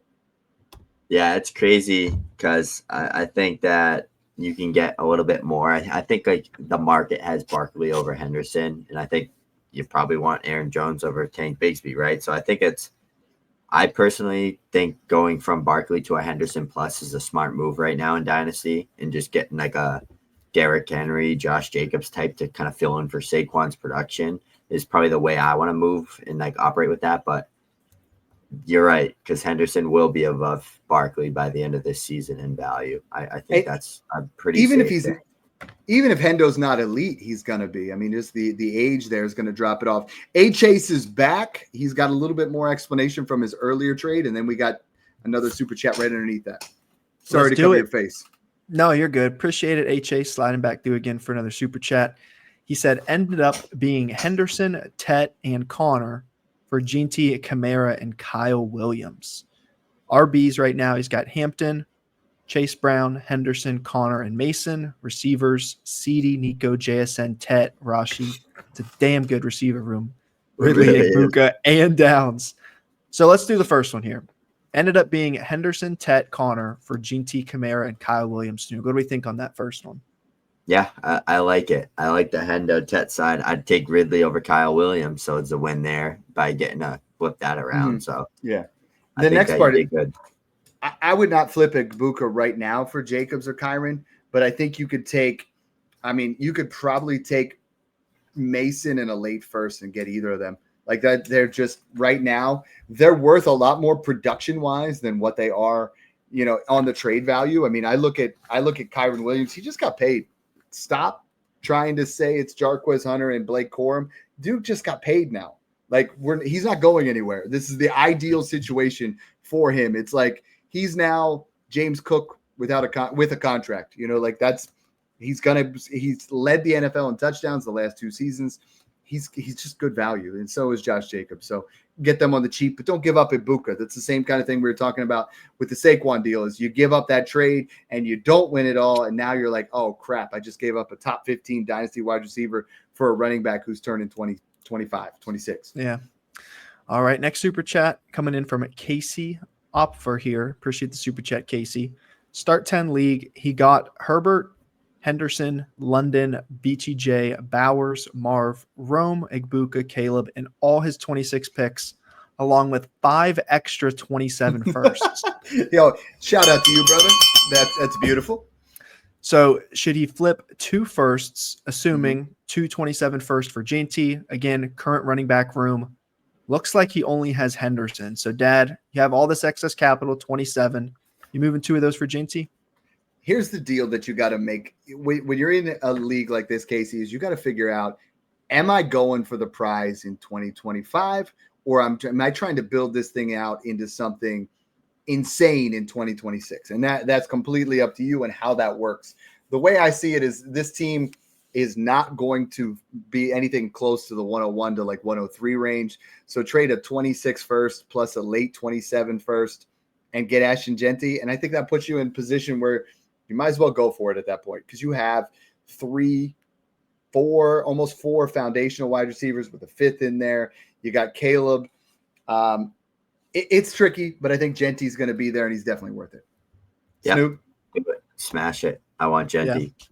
Yeah, it's crazy because I think that you can get a little bit more. I think the market has Barkley over Henderson, and I think you probably want Aaron Jones over Tank Bigsby, right? So I personally think going from Barkley to a Henderson plus is a smart move right now in Dynasty, and just getting a Derrick Henry, Josh Jacobs type to kind of fill in for Saquon's production is probably the way I want to move and operate with that. But you're right, because Henderson will be above Barkley by the end of this season in value. I think that's a pretty even safe thing. Even if Hendo's not elite, he's going to be. I mean, just the age there is going to drop it off. Chase is back. He's got a little bit more explanation from his earlier trade, and then we got another super chat right underneath that. Sorry to cover your face. No, you're good. Appreciate it, Chase, sliding back through again for another super chat. He said, ended up being Henderson, Tet, and Connor for Ginty, Kamara, and Kyle Williams. RBs right now, he's got Hampton, Chase Brown, Henderson, Connor, and Mason. Receivers, CD, Nico, JSN, Tet, Rashi. It's a damn good receiver room. Ridley, Ibuka, and Downs. So let's do the first one here. Ended up being Henderson, Tet, Connor for Ginty, Kamara, and Kyle Williams. What do we think on that first one? Yeah, I like it. I like the Hendo Tet side. I'd take Ridley over Kyle Williams, so it's a win there by getting to flip that around. Mm-hmm. So yeah, the next part is good. I would not flip Ibuka right now for Jacobs or Kyron, but I think you could you could probably take Mason in a late first and get either of them. Like that, they're just right now, they're worth a lot more production wise than what they are, on the trade value. I mean, I look at Kyron Williams. He just got paid. Stop trying to say it's Jarquez Hunter and Blake Corum. Dude just got paid now. He's not going anywhere. This is the ideal situation for him. It's like he's now James Cook with a contract. He's led the NFL in touchdowns the last 2 seasons. He's just good value, and so is Josh Jacobs. So get them on the cheap, but don't give up Ibuka. That's the same kind of thing we were talking about with the Saquon deal. Is you give up that trade and you don't win it all, and now you're like, oh crap, I just gave up a top 15 dynasty wide receiver for a running back who's turning 20, 25, 26. Yeah. All right, next super chat coming in from Casey Opfer here. Appreciate the super chat, Casey. Start 10 league. He got Herbert, Henderson, London, BTJ, Bowers, Marv, Rome, Ibuka, Caleb, and all his 26 picks, along with 5 extra 27 firsts. Yo, shout out to you, brother. That's beautiful. So should he flip 2 firsts, assuming 2 27 first for Ginty? Again, current running back room. Looks like he only has Henderson. So, Dad, you have all this excess capital, 27. You moving 2 of those for Ginty? Here's the deal that you got to make when you're in a league like this, Casey, is you got to figure out, am I going for the prize in 2025 or am I trying to build this thing out into something insane in 2026. And that's completely up to you and how that works. The way I see it is this team is not going to be anything close to the 101 to like 103 range. So trade a 26 first plus a late 27 first and get Ashton Genty. And I think that puts you in position where you might as well go for it at that point, because you have almost four foundational wide receivers with a fifth in there. You got Caleb. It's tricky, but I think Genty's going to be there, and he's definitely worth it. Yep. Snoog? Smash it. I want Genty. Yeah.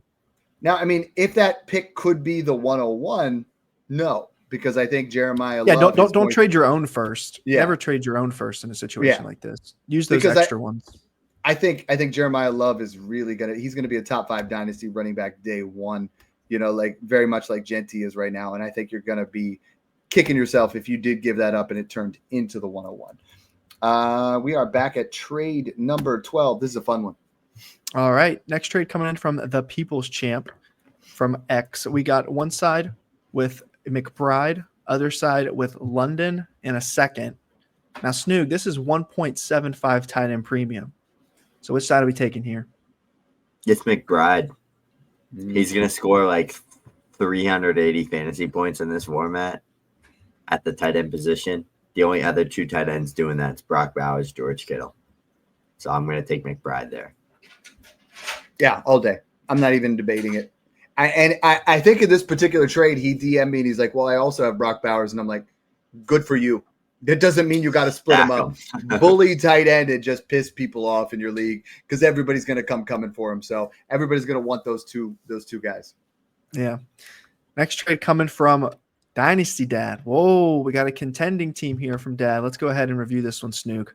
Now, I mean, if that pick could be the 101, no, because I think Jeremiah. Yeah, Love don't trade your own first. Yeah. Never trade your own first in a situation like this. Use those extra ones. I think Jeremiah Love is really he's gonna be a top 5 dynasty running back day one. Like very much like Genty is right now, and I think you're gonna be kicking yourself if you did give that up and it turned into the 101. We are back at trade number 12. This is a fun one. All right. Next trade coming in from the People's Champ from X. We got one side with McBride, other side with London, and a second. Now, Snoog, this is 1.75 tight end premium. So which side are we taking here? It's McBride. He's going to score like 380 fantasy points in this format at the tight end position. The only other 2 tight ends doing that is Brock Bowers, George Kittle. So I'm going to take McBride there. Yeah, all day. I'm not even debating it. I think in this particular trade, he DM'd me and he's like, well, I also have Brock Bowers. And I'm like, good for you. That doesn't mean you got to split them up. Bully tight end and just piss people off in your league, because everybody's going to come coming for him. So everybody's going to want those two guys. Yeah. Next trade coming from Dynasty Dad. Whoa, we got a contending team here from Dad. Let's go ahead and review this one, Snoog.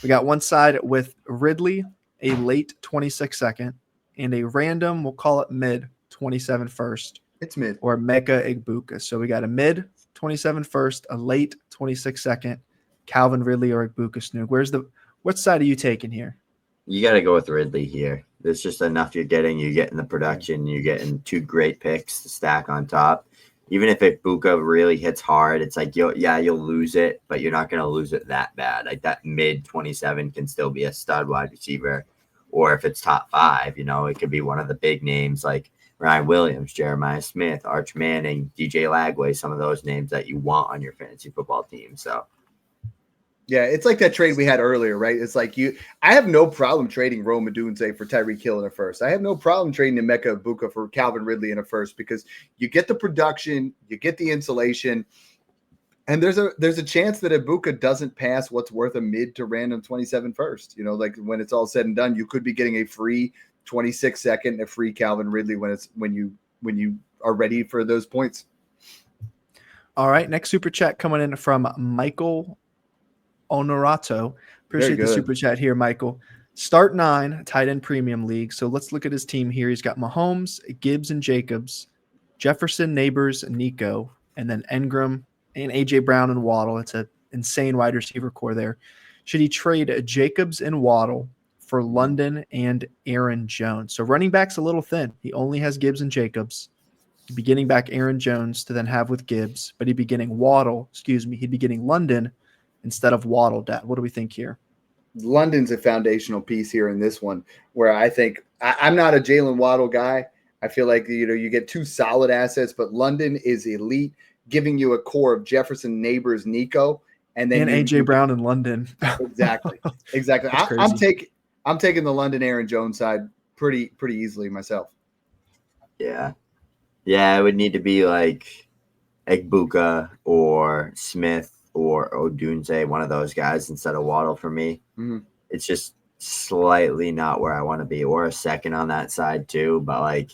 We got one side with Ridley, a late 26 second, and a random, we'll call it mid 27 first. It's mid. Or Mecca Igbuka. So we got a mid 27 first, a late 26 second, Calvin Ridley or Igbuka, Snoog. What side are you taking here? You got to go with Ridley here. There's just enough you're getting. You're getting the production. You're getting 2 great picks to stack on top. Even if Igbuka really hits hard, it's like, you'll lose it, but you're not going to lose it that bad. Like that mid 27 can still be a stud wide receiver. Or if it's top 5, it could be one of the big names like Ryan Williams, Jeremiah Smith, Arch Manning, DJ Lagway, some of those names that you want on your fantasy football team. So, yeah, it's like that trade we had earlier, right? It's like I have no problem trading Rome Odunze for Tyreek Hill in a first. I have no problem trading Emeka Egbuka for Calvin Ridley in a first, because you get the production, you get the insulation, and there's a chance that Egbuka doesn't pass what's worth a mid to random 27 first. Like when it's all said and done, you could be getting a free 26 second, a free Calvin Ridley when you are ready for those points. All right, next super chat coming in from Michael Honorato. Appreciate the super chat here, Michael. Start 9 tight end premium league. So let's look at his team here. He's got Mahomes, Gibbs, and Jacobs, Jefferson, Neighbors, Nico, and then Engram and AJ Brown and Waddle. It's an insane wide receiver core there. Should he trade Jacobs and Waddle for London and Aaron Jones? So running back's a little thin. He only has Gibbs and Jacobs. He'd be getting back Aaron Jones to then have with Gibbs, but he'd be getting he'd be getting London instead of Waddle. Dad, what do we think here? London's a foundational piece here in this one, where I think I'm not a Jalen Waddle guy. I feel like you get 2 solid assets, but London is elite, giving you a core of Jefferson, Neighbors, Nico, and then AJ Brown in London. Exactly. I'm taking the London Aaron Jones side pretty easily myself. Yeah, it would need to be like Egbuka or Smith or Odunze, one of those guys instead of Waddle for me. Mm-hmm. It's just slightly not where I want to be, or a second on that side too. But I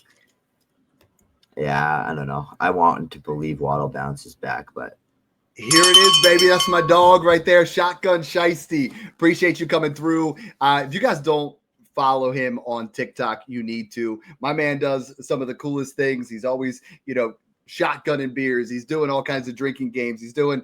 don't know. I want to believe Waddle bounces back, but here it is, baby. That's my dog right there, Shotgun Shiesty. Appreciate you coming through. If you guys don't follow him on TikTok, you need to. My man does some of the coolest things. He's always, shotgunning beers. He's doing all kinds of drinking games. He's doing,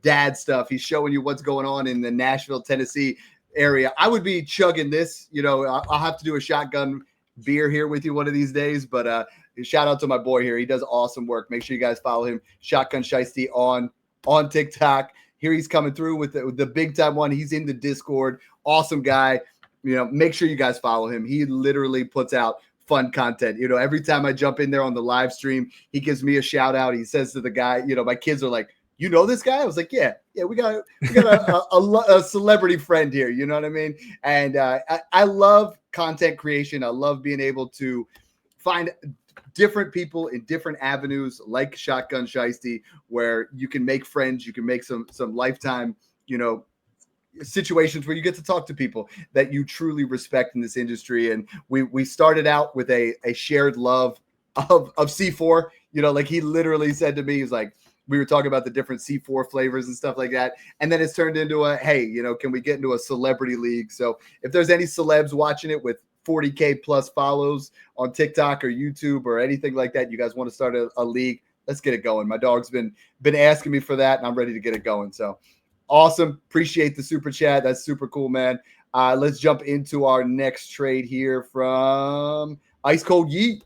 dad stuff. He's showing you what's going on in the Nashville, Tennessee area. I would be chugging this. I'll have to do a shotgun beer here with you one of these days, but shout out to my boy here. He does awesome work. Make sure you guys follow him, Shotgun Shiesty on TikTok. here he's coming through with the big time one. He's in the Discord. Awesome guy. Make sure you guys follow him. He literally puts out fun content. Every time I jump in there on the live stream, he gives me a shout out. He says to the guy, my kids are like, "You know this guy?" I was like, yeah, we got a celebrity friend here. You know what I mean? And I love content creation. I love being able to find different people in different avenues like Shotgun Shiesty, where you can make friends, you can make some lifetime, situations where you get to talk to people that you truly respect in this industry. And we started out with a shared love of C4. Like he literally said to me, he's like, we were talking about the different C4 flavors and stuff like that. And then it's turned into a, hey, can we get into a celebrity league? So if there's any celebs watching it with 40K plus follows on TikTok or YouTube or anything like that, you guys want to start a league, let's get it going. My dog's been asking me for that, and I'm ready to get it going. So awesome. Appreciate the super chat. That's super cool, man. Let's jump into our next trade here from Ice Cold Yeet.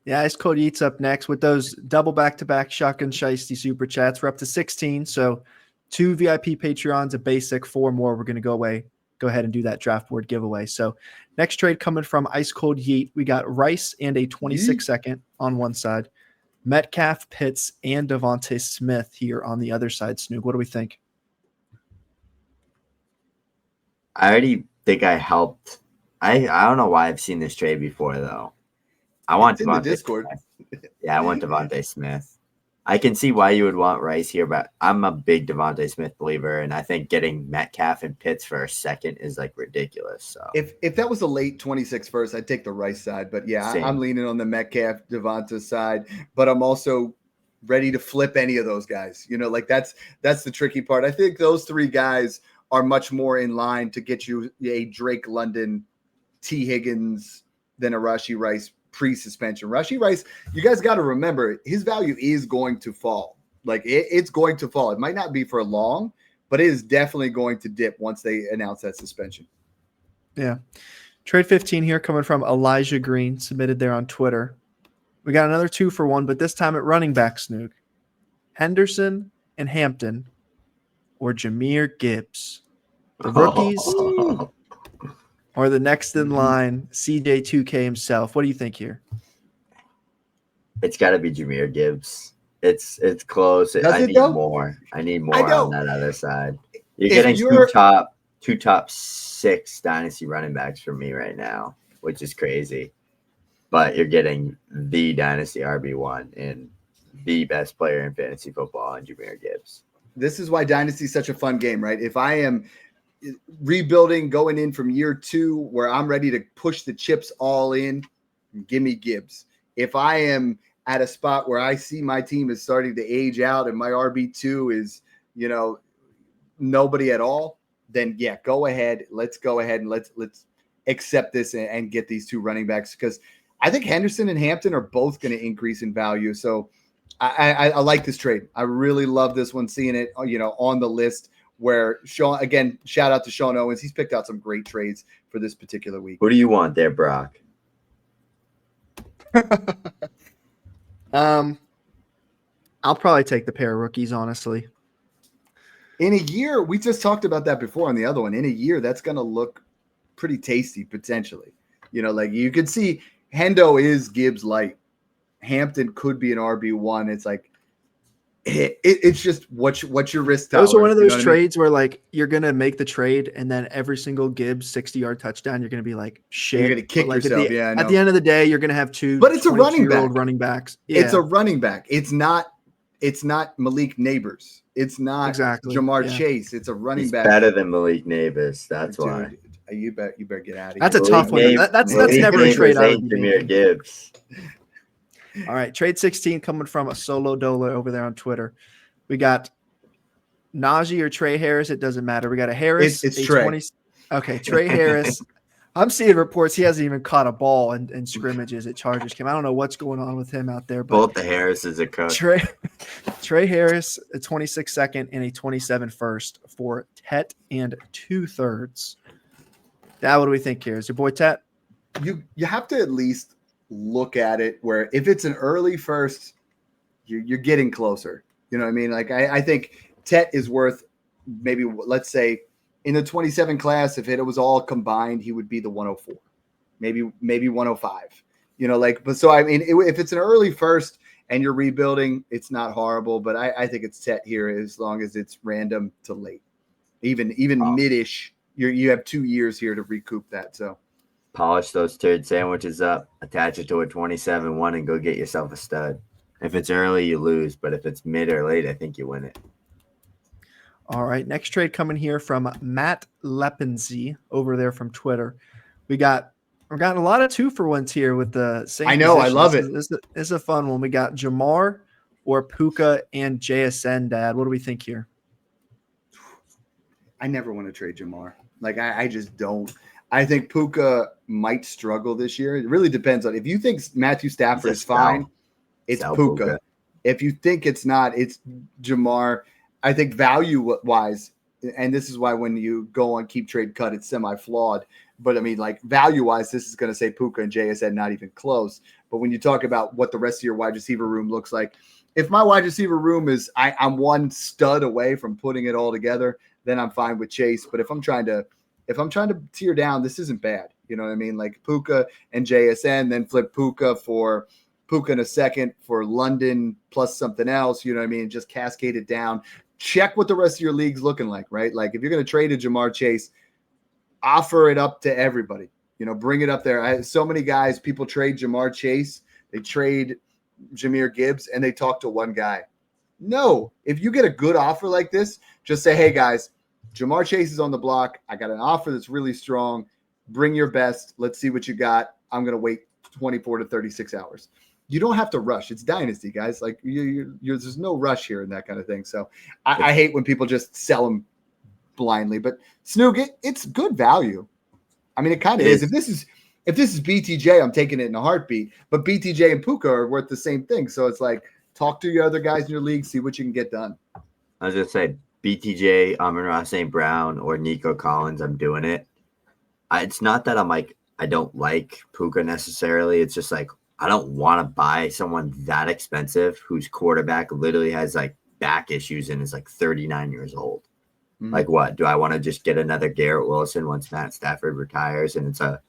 Yeah, Ice Cold Yeet's up next with those double back-to-back Shotgun Shiesty super chats. We're up to 16, so 2 VIP Patreons, a basic, 4 more. We're going to go ahead and do that draft board giveaway. So next trade coming from Ice Cold Yeet, we got Rice and a 26-second on one side, Metcalf, Pitts, and Devontae Smith here on the other side. Snoog, what do we think? I already think I helped. I don't know why I've seen this trade before, though. I want Devontae Discord. Yeah, I want Devontae Smith. I can see why you would want Rice here, but I'm a big Devontae Smith believer, and I think getting Metcalf and Pitts for a second is like ridiculous. So if that was a late 26 first, I'd take the Rice side. But yeah, I'm leaning on the Metcalf Devontae side, but I'm also ready to flip any of those guys. Like that's the tricky part. I think those 3 guys are much more in line to get you a Drake London, T. Higgins than a Rashee Rice pre-suspension. Rashee Rice, you guys got to remember, his value is going to fall. Like it's going to fall. It might not be for long, but it is definitely going to dip once they announce that suspension. Yeah. Trade 15 here coming from Elijah Green, submitted there on Twitter. We got another 2 for 1, but this time at running back, Snoog. Henderson and Hampton or Jahmyr Gibbs. The rookies or the next in line, CJ2K himself. What do you think here? It's got to be Jahmyr Gibbs. It's close. I need more. I need more on that other side. You're getting two top 6 dynasty running backs from me right now, which is crazy. But you're getting the dynasty RB1 and the best player in fantasy football in Jahmyr Gibbs. This is why dynasty is such a fun game, right? If I am rebuilding, going in from year 2 where I'm ready to push the chips all in, give me Gibbs. If I am at a spot where I see my team is starting to age out and my RB2 is, nobody at all, then yeah, go ahead. Let's go ahead and let's accept this and get these 2 running backs, because I think Henderson and Hampton are both going to increase in value. So I like this trade. I really love this one, seeing it, on the list where Sean, again, shout out to Sean Owens. He's picked out some great trades for this particular week. Who do you want there, Brock? I'll probably take the pair of rookies, honestly. In a year, we just talked about that before on the other one. In a year, that's going to look pretty tasty, potentially. Like you could see Hendo is Gibbs light. Hampton could be an RB1. It's like, it's just what's your risk tolerance? Those are one of those trades where like you're gonna make the trade and then every single Gibbs 60-yard touchdown, you're gonna be like, shit. You're gonna kick yourself. At the end of the day, you're gonna have 2. But it's a running backs. Yeah. It's a running back. It's not Malik Neighbors. It's not Jamar Chase. It's a running back. Better than Malik Neighbors. That's why. You better get out of here. That's a tough one. That's never a trade I would make. Jahmyr Gibbs. All right, trade 16 coming from a solo dola over there on Twitter. We got Najee or Trey Harris. It doesn't matter. We got a Harris. It's Trey. Okay, Trey Harris. I'm seeing reports he hasn't even caught a ball in scrimmages at Chargers camp. I don't know what's going on with him out there. But both the Harrises are cooked. Trey Harris, a 26 second and a 27 first for Tet and 2/3. Now, what do we think here? Is your boy Tet? You have to at least look at it where if it's an early first, you're getting closer. You know what I mean? Like I think Tet is worth maybe let's say in the 27 class, if it was all combined, he would be the 104, maybe 105. But so I mean, if it's an early first and you're rebuilding, it's not horrible. But I think it's set here as long as it's random to late, even mid-ish. You have 2 years here to recoup that. So polish those turd sandwiches up, attach it to a 27-1, and go get yourself a stud. If it's early, you lose, but if it's mid or late, I think you win it. All right, next trade coming here from Matt Lepensee over there from Twitter. We're got a lot of 2-for-1s here with the same. I know, positions. I love it. This is a fun one. We got Jamar or Puka and JSN. Dad, what do we think here? I never want to trade Jamar. Like I just don't. I think Puka might struggle this year. It really depends on if you think Matthew Stafford is fine. It's Puka. If you think it's not, it's Jamar. I think value-wise, and this is why when you go on Keep Trade Cut, it's semi-flawed. But, I mean, like, value-wise, this is going to say Puka and JSN not even close. But when you talk about what the rest of your wide receiver room looks like, if my wide receiver room is I'm one stud away from putting it all together, then I'm fine with Chase. But if I'm trying to tear down, this isn't bad. You know what I mean? Like Puka and JSN, then flip Puka for Puka in a second for London plus something else. You know what I mean? Just cascade it down. Check what the rest of your league's looking like, right? Like if you're going to trade a Jamar Chase, offer it up to everybody. Bring it up there. So many guys, people trade Jamar Chase. They trade Jahmyr Gibbs, and they talk to one guy. No. If you get a good offer like this, just say, hey, guys, Jamar Chase is on the block. I got an offer that's really strong. Bring your best. Let's see what you got. I'm going to wait 24 to 36 hours. You don't have to rush. It's Dynasty, guys. Like there's no rush here and that kind of thing. So I hate when people just sell them blindly. But Snoog, it's good value. I mean, it kind of is. If this is BTJ, I'm taking it in a heartbeat. But BTJ and Puka are worth the same thing. So it's like talk to your other guys in your league, see what you can get done. I was gonna say BTJ, Amon-Ra St. Brown, or Nico Collins. I'm doing it. It's not that I'm like I don't like Puka necessarily. It's just like I don't want to buy someone that expensive whose quarterback literally has like back issues and is like 39 years old. Mm-hmm. Like what? Do I want to just get another Garrett Wilson once Matt Stafford retires and it's a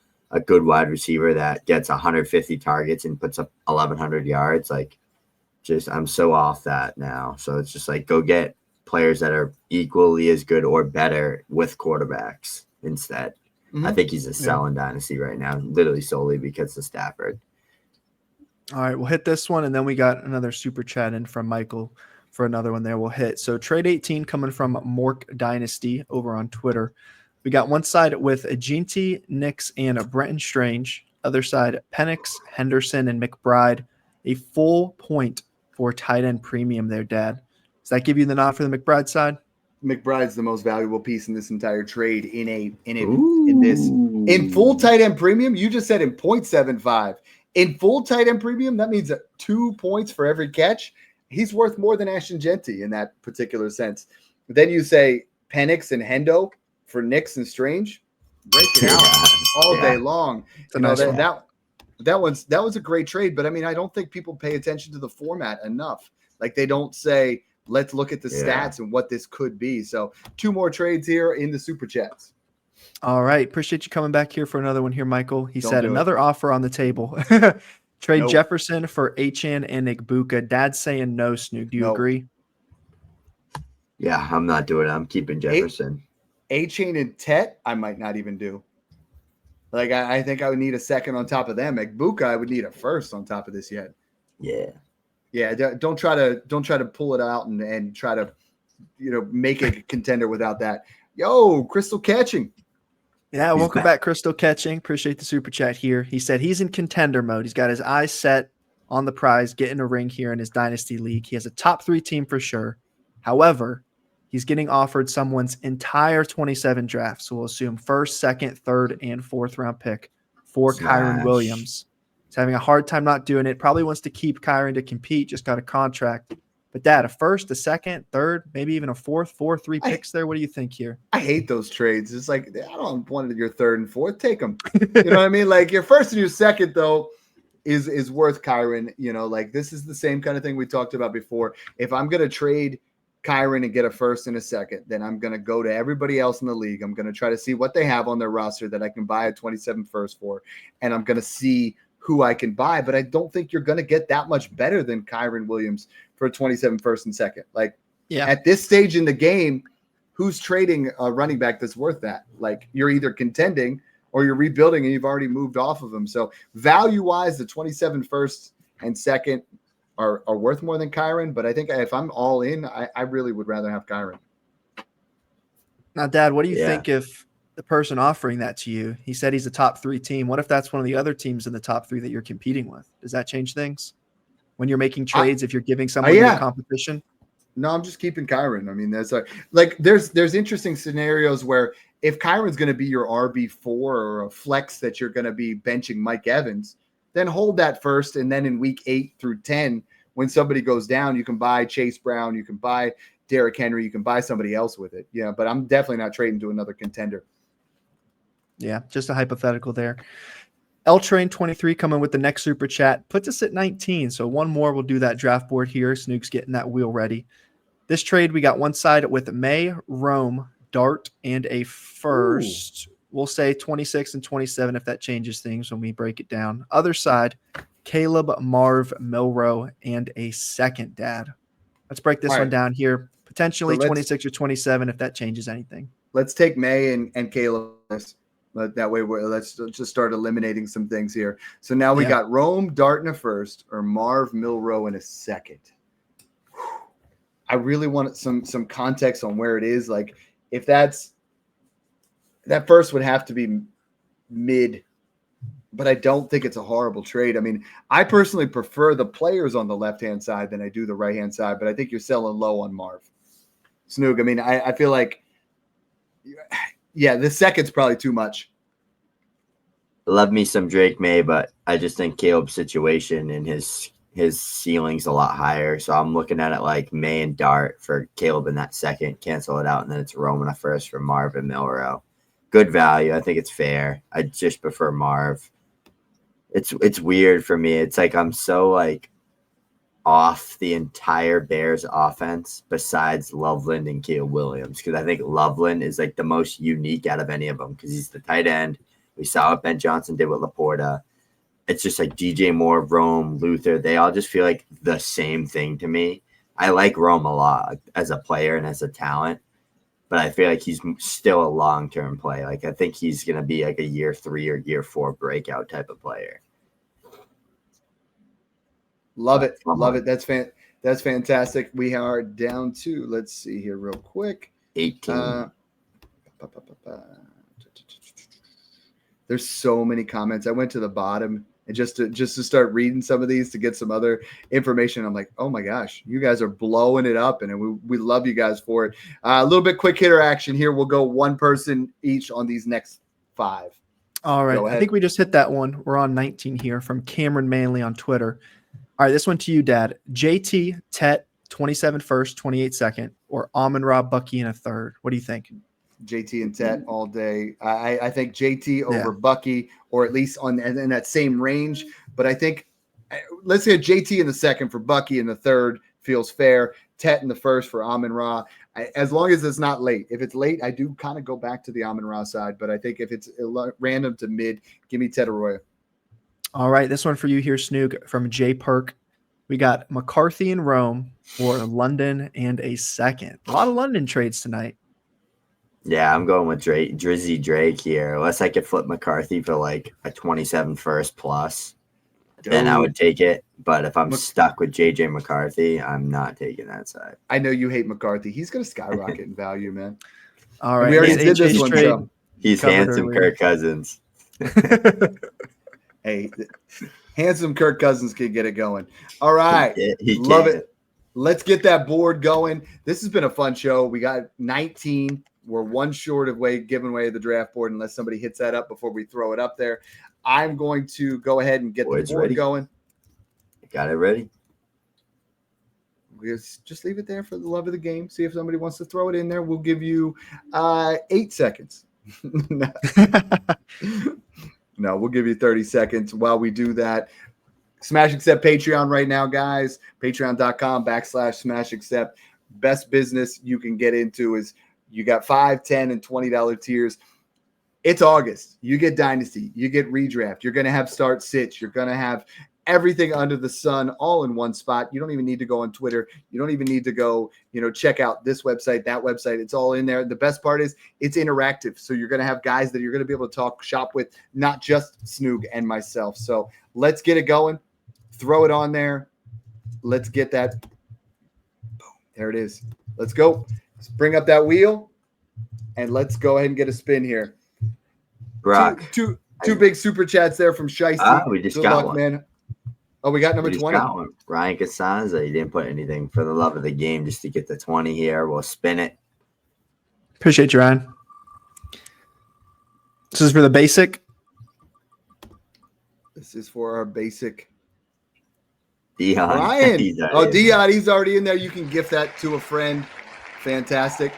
good wide receiver that gets 150 targets and puts up 1,100 yards? Like just I'm so off that now. So it's just like go get players that are equally as good or better with quarterbacks instead. Mm-hmm. I think he's a selling dynasty right now, literally solely because of Stafford. All right, we'll hit this one, and then we got another super chat in from Michael for another one there we'll hit. So trade 18 coming from Broc Dynasty over on Twitter. We got one side with Ginty, Nix, and Brenton Strange. Other side, Penix, Henderson, and McBride. A full point for tight end premium there, Dad. Does that give you the nod for the McBride side? McBride's the most valuable piece in this entire trade in full tight end premium. You just said in 0.75. In full tight end premium, that means 2 points for every catch. He's worth more than Ashton Genty in that particular sense. Then you say Penix and Hendo for Nix and Strange. Break it out all day long. That was a great trade, but I mean, I don't think people pay attention to the format enough. Like they don't say, let's look at the stats and what this could be. So 2 more trades here in the super chats. All right. Appreciate you coming back here for another one here, Michael. He said another offer on the table. Trade Jefferson for Achane and Igbuka. Dad's saying no, Snoog. Do you agree? Yeah, I'm not doing it. I'm keeping Jefferson. Achane and Tet, I might not even do. Like, I think I would need a second on top of them. Igbuka, I would need a first on top of this yet. Yeah. Yeah, don't try to pull it out and try to, make a contender without that. Yo, Crystal Catching. Yeah, welcome back, Crystal Catching. Appreciate the super chat here. He said he's in contender mode. He's got his eyes set on the prize, getting a ring here in his Dynasty League. He has a top 3 team for sure. However, he's getting offered someone's entire 27 draft. So we'll assume 1st, 2nd, 3rd, and 4th round pick for Kyren Williams. He's having a hard time not doing it. Probably wants to keep Kyren to compete, just got a contract. But Dad, a 1st, a 2nd, 3rd, maybe even a 4th, 3 picks there. What do you think here? I hate those trades. It's like, I don't want your 3rd and 4th. Take them. You know what I mean? Like your 1st and your 2nd, though, is worth Kyren. Like this is the same kind of thing we talked about before. If I'm going to trade Kyron and get a first and a second, then I'm going to go to everybody else in the league. I'm going to try to see what they have on their roster that I can buy a 27 first for, and I'm going to see who I can buy. But I don't think you're going to get that much better than Kyron Williams for a 27 first and second. Like, at this stage in the game, who's trading a running back that's worth that? Like, you're either contending or you're rebuilding and you've already moved off of them. So value-wise, the 27 first and second are worth more than Kyron, but I think if I'm all in, I really would rather have Kyron. Now, Dad, what do you think if the person offering that to you, he said he's a top 3 team? What if that's one of the other teams in the top 3 that you're competing with? Does that change things when you're making trades? If you're giving someone your competition? No, I'm just keeping Kyron. I mean, there's interesting scenarios where if Kyron's going to be your RB4 or a flex that you're going to be benching Mike Evans, then hold that first. And then in week 8 through 10, when somebody goes down, you can buy Chase Brown, you can buy Derrick Henry, you can buy somebody else with it. Yeah, but I'm definitely not trading to another contender. Yeah, just a hypothetical there. L Train 23 coming with the next super chat puts us at 19. So one more, we'll do that draft board here. Snoog's getting that wheel ready. This trade, we got one side with May, Rome, Dart, and a first. Ooh. We'll say 26 and 27 if that changes things when we break it down. Other side, Caleb, Marv, Milrow, and a second, Dad. Let's break this one down here. Potentially 26 or 27 if that changes anything. Let's take May and Caleb. But that way, let's just start eliminating some things here. So now we got Rome, Dart in a first, or Marv, Milrow in a second. I really want some context on where it is. Like, if that first would have to be mid, but I don't think it's a horrible trade. I mean, I personally prefer the players on the left-hand side than I do the right-hand side, but I think you're selling low on Marv. Snoog, I mean, I feel like, the second's probably too much. Love me some Drake May, but I just think Caleb's situation and his ceiling's a lot higher. So I'm looking at it like May and Dart for Caleb in that second, cancel it out, and then it's Rome in a first for Marv and Milrow. Good value. I think it's fair. I just prefer Marv. It's weird for me. It's like I'm so like off the entire Bears offense besides Loveland and Caleb Williams, because I think Loveland is like the most unique out of any of them because he's the tight end. We saw what Ben Johnson did with Laporta. It's just like DJ Moore, Rome, Luther. They all just feel like the same thing to me. I like Rome a lot as a player and as a talent, but I feel like he's still a long-term play. Like, I think he's going to be like a year 3 or year 4 breakout type of player. Love it. Love it. That's fantastic. We are down to, let's see here real quick. 18. There's so many comments. I went to the bottom and just to start reading some of these to get some other information. I'm like, oh my gosh, you guys are blowing it up, and we love you guys for it. A little bit quick hitter action here. We'll go one person each on these next 5. All right. I think we just hit that one. We're on 19 here from Cameron Manley on Twitter. All right, this one to you, Dad. JT, Tet, 27 first, 28 second, or Amon-Ra, Bucky in a third. What do you think? JT and Tet all day. I think JT over Bucky, or at least in that same range. But I think let's say JT in the second for Bucky in the third feels fair. Tet in the first for Amon-Ra. As long as it's not late. If it's late, I do kind of go back to the Amon-Ra side. But I think if it's random to mid, give me Tet Arroyo. All right, this one for you here, Snoog, from J Perk. We got McCarthy and Rome for London and a second. A lot of London trades tonight. Yeah, I'm going with Drizzy Drake here. Unless I could flip McCarthy for like a 27 first plus, then I would take it. But if I'm stuck with JJ McCarthy, I'm not taking that side. I know you hate McCarthy. He's going to skyrocket in value, man. All right. We already did this one. So. He's handsome earlier. Kirk Cousins. Hey, handsome Kirk Cousins can get it going. All right. He love it. Let's get that board going. This has been a fun show. We got 19. We're one short of giving away the draft board unless somebody hits that up before we throw it up there. I'm going to go ahead and get the board going. Got it ready. Just leave it there for the love of the game. See if somebody wants to throw it in there. We'll give you 8 seconds. No, we'll give you 30 seconds while we do that. Smash Accept Patreon right now, guys. Patreon.com/Smash Accept. best business you can get into is you got $5, $10, and $20 tiers. It's August. You get Dynasty. You get Redraft. You're going to have Start Sits. You're going to have everything under the sun all in one spot. You don't even need to go on Twitter. You don't even need to go, check out this website, that website. It's all in there. The best part is it's interactive. So you're going to have guys that you're going to be able to talk shop with, not just Snoog and myself. So let's get it going. Throw it on there. Let's get that. Boom. There it is. Let's go. Let's bring up that wheel and let's go ahead and get a spin here. Broc. Two big super chats there from Shiesty. We just got one. Man. Oh, we got number 20. Ryan Casanza. He didn't put anything for the love of the game just to get the 20 here. We'll spin it. Appreciate you, Ryan. This is for the basic. This is for our basic. Dion. Ryan. Dion, he's already in there. You can gift that to a friend. Fantastic.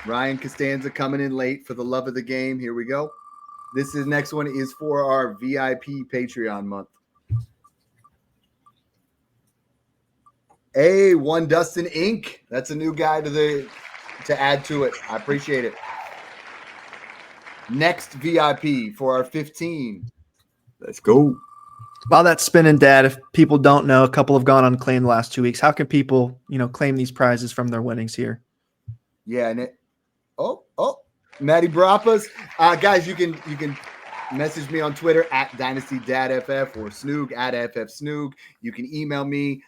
Ryan Costanza coming in late for the love of the game. Here we go. This is next one is for our VIP Patreon month. One Dustin Inc. That's a new guy to add to it. I appreciate it. Next VIP for our 15. Let's go. While that's spinning, Dad, if people don't know, a couple have gone unclaimed the last 2 weeks. How can people, claim these prizes from their winnings here? Yeah, and Matty Brapas. Guys, you can message me on Twitter at Dynasty Dad FF or Snoog at FF Snoog. You can email me.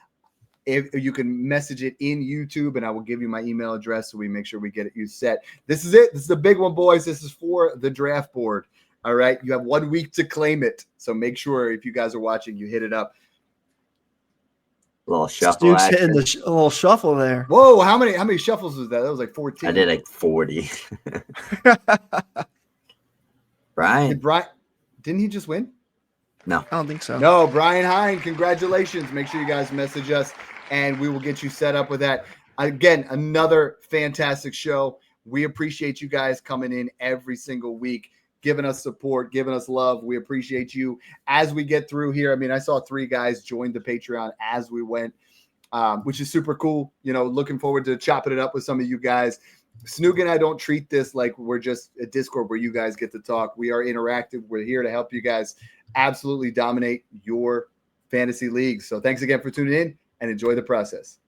If you can message it in YouTube, and I will give you my email address so we make sure we get you set. This is it. This is the big one, boys. This is for the draft board. All right. You have 1 week to claim it. So make sure if you guys are watching, you hit it up. A little shuffle. Snoog's hitting a little shuffle there. Whoa, how many shuffles was that? That was like 14. I did like 40. Brian. Didn't he just win? No. I don't think so. No, Brian Hine, congratulations. Make sure you guys message us and we will get you set up with that. Again, another fantastic show. We appreciate you guys coming in every single week, giving us support, giving us love. We appreciate you as we get through here. I mean, I saw 3 guys join the Patreon as we went, which is super cool. Looking forward to chopping it up with some of you guys. Snoog and I don't treat this like we're just a Discord where you guys get to talk. We are interactive. We're here to help you guys absolutely dominate your fantasy leagues. So thanks again for tuning in and enjoy the process.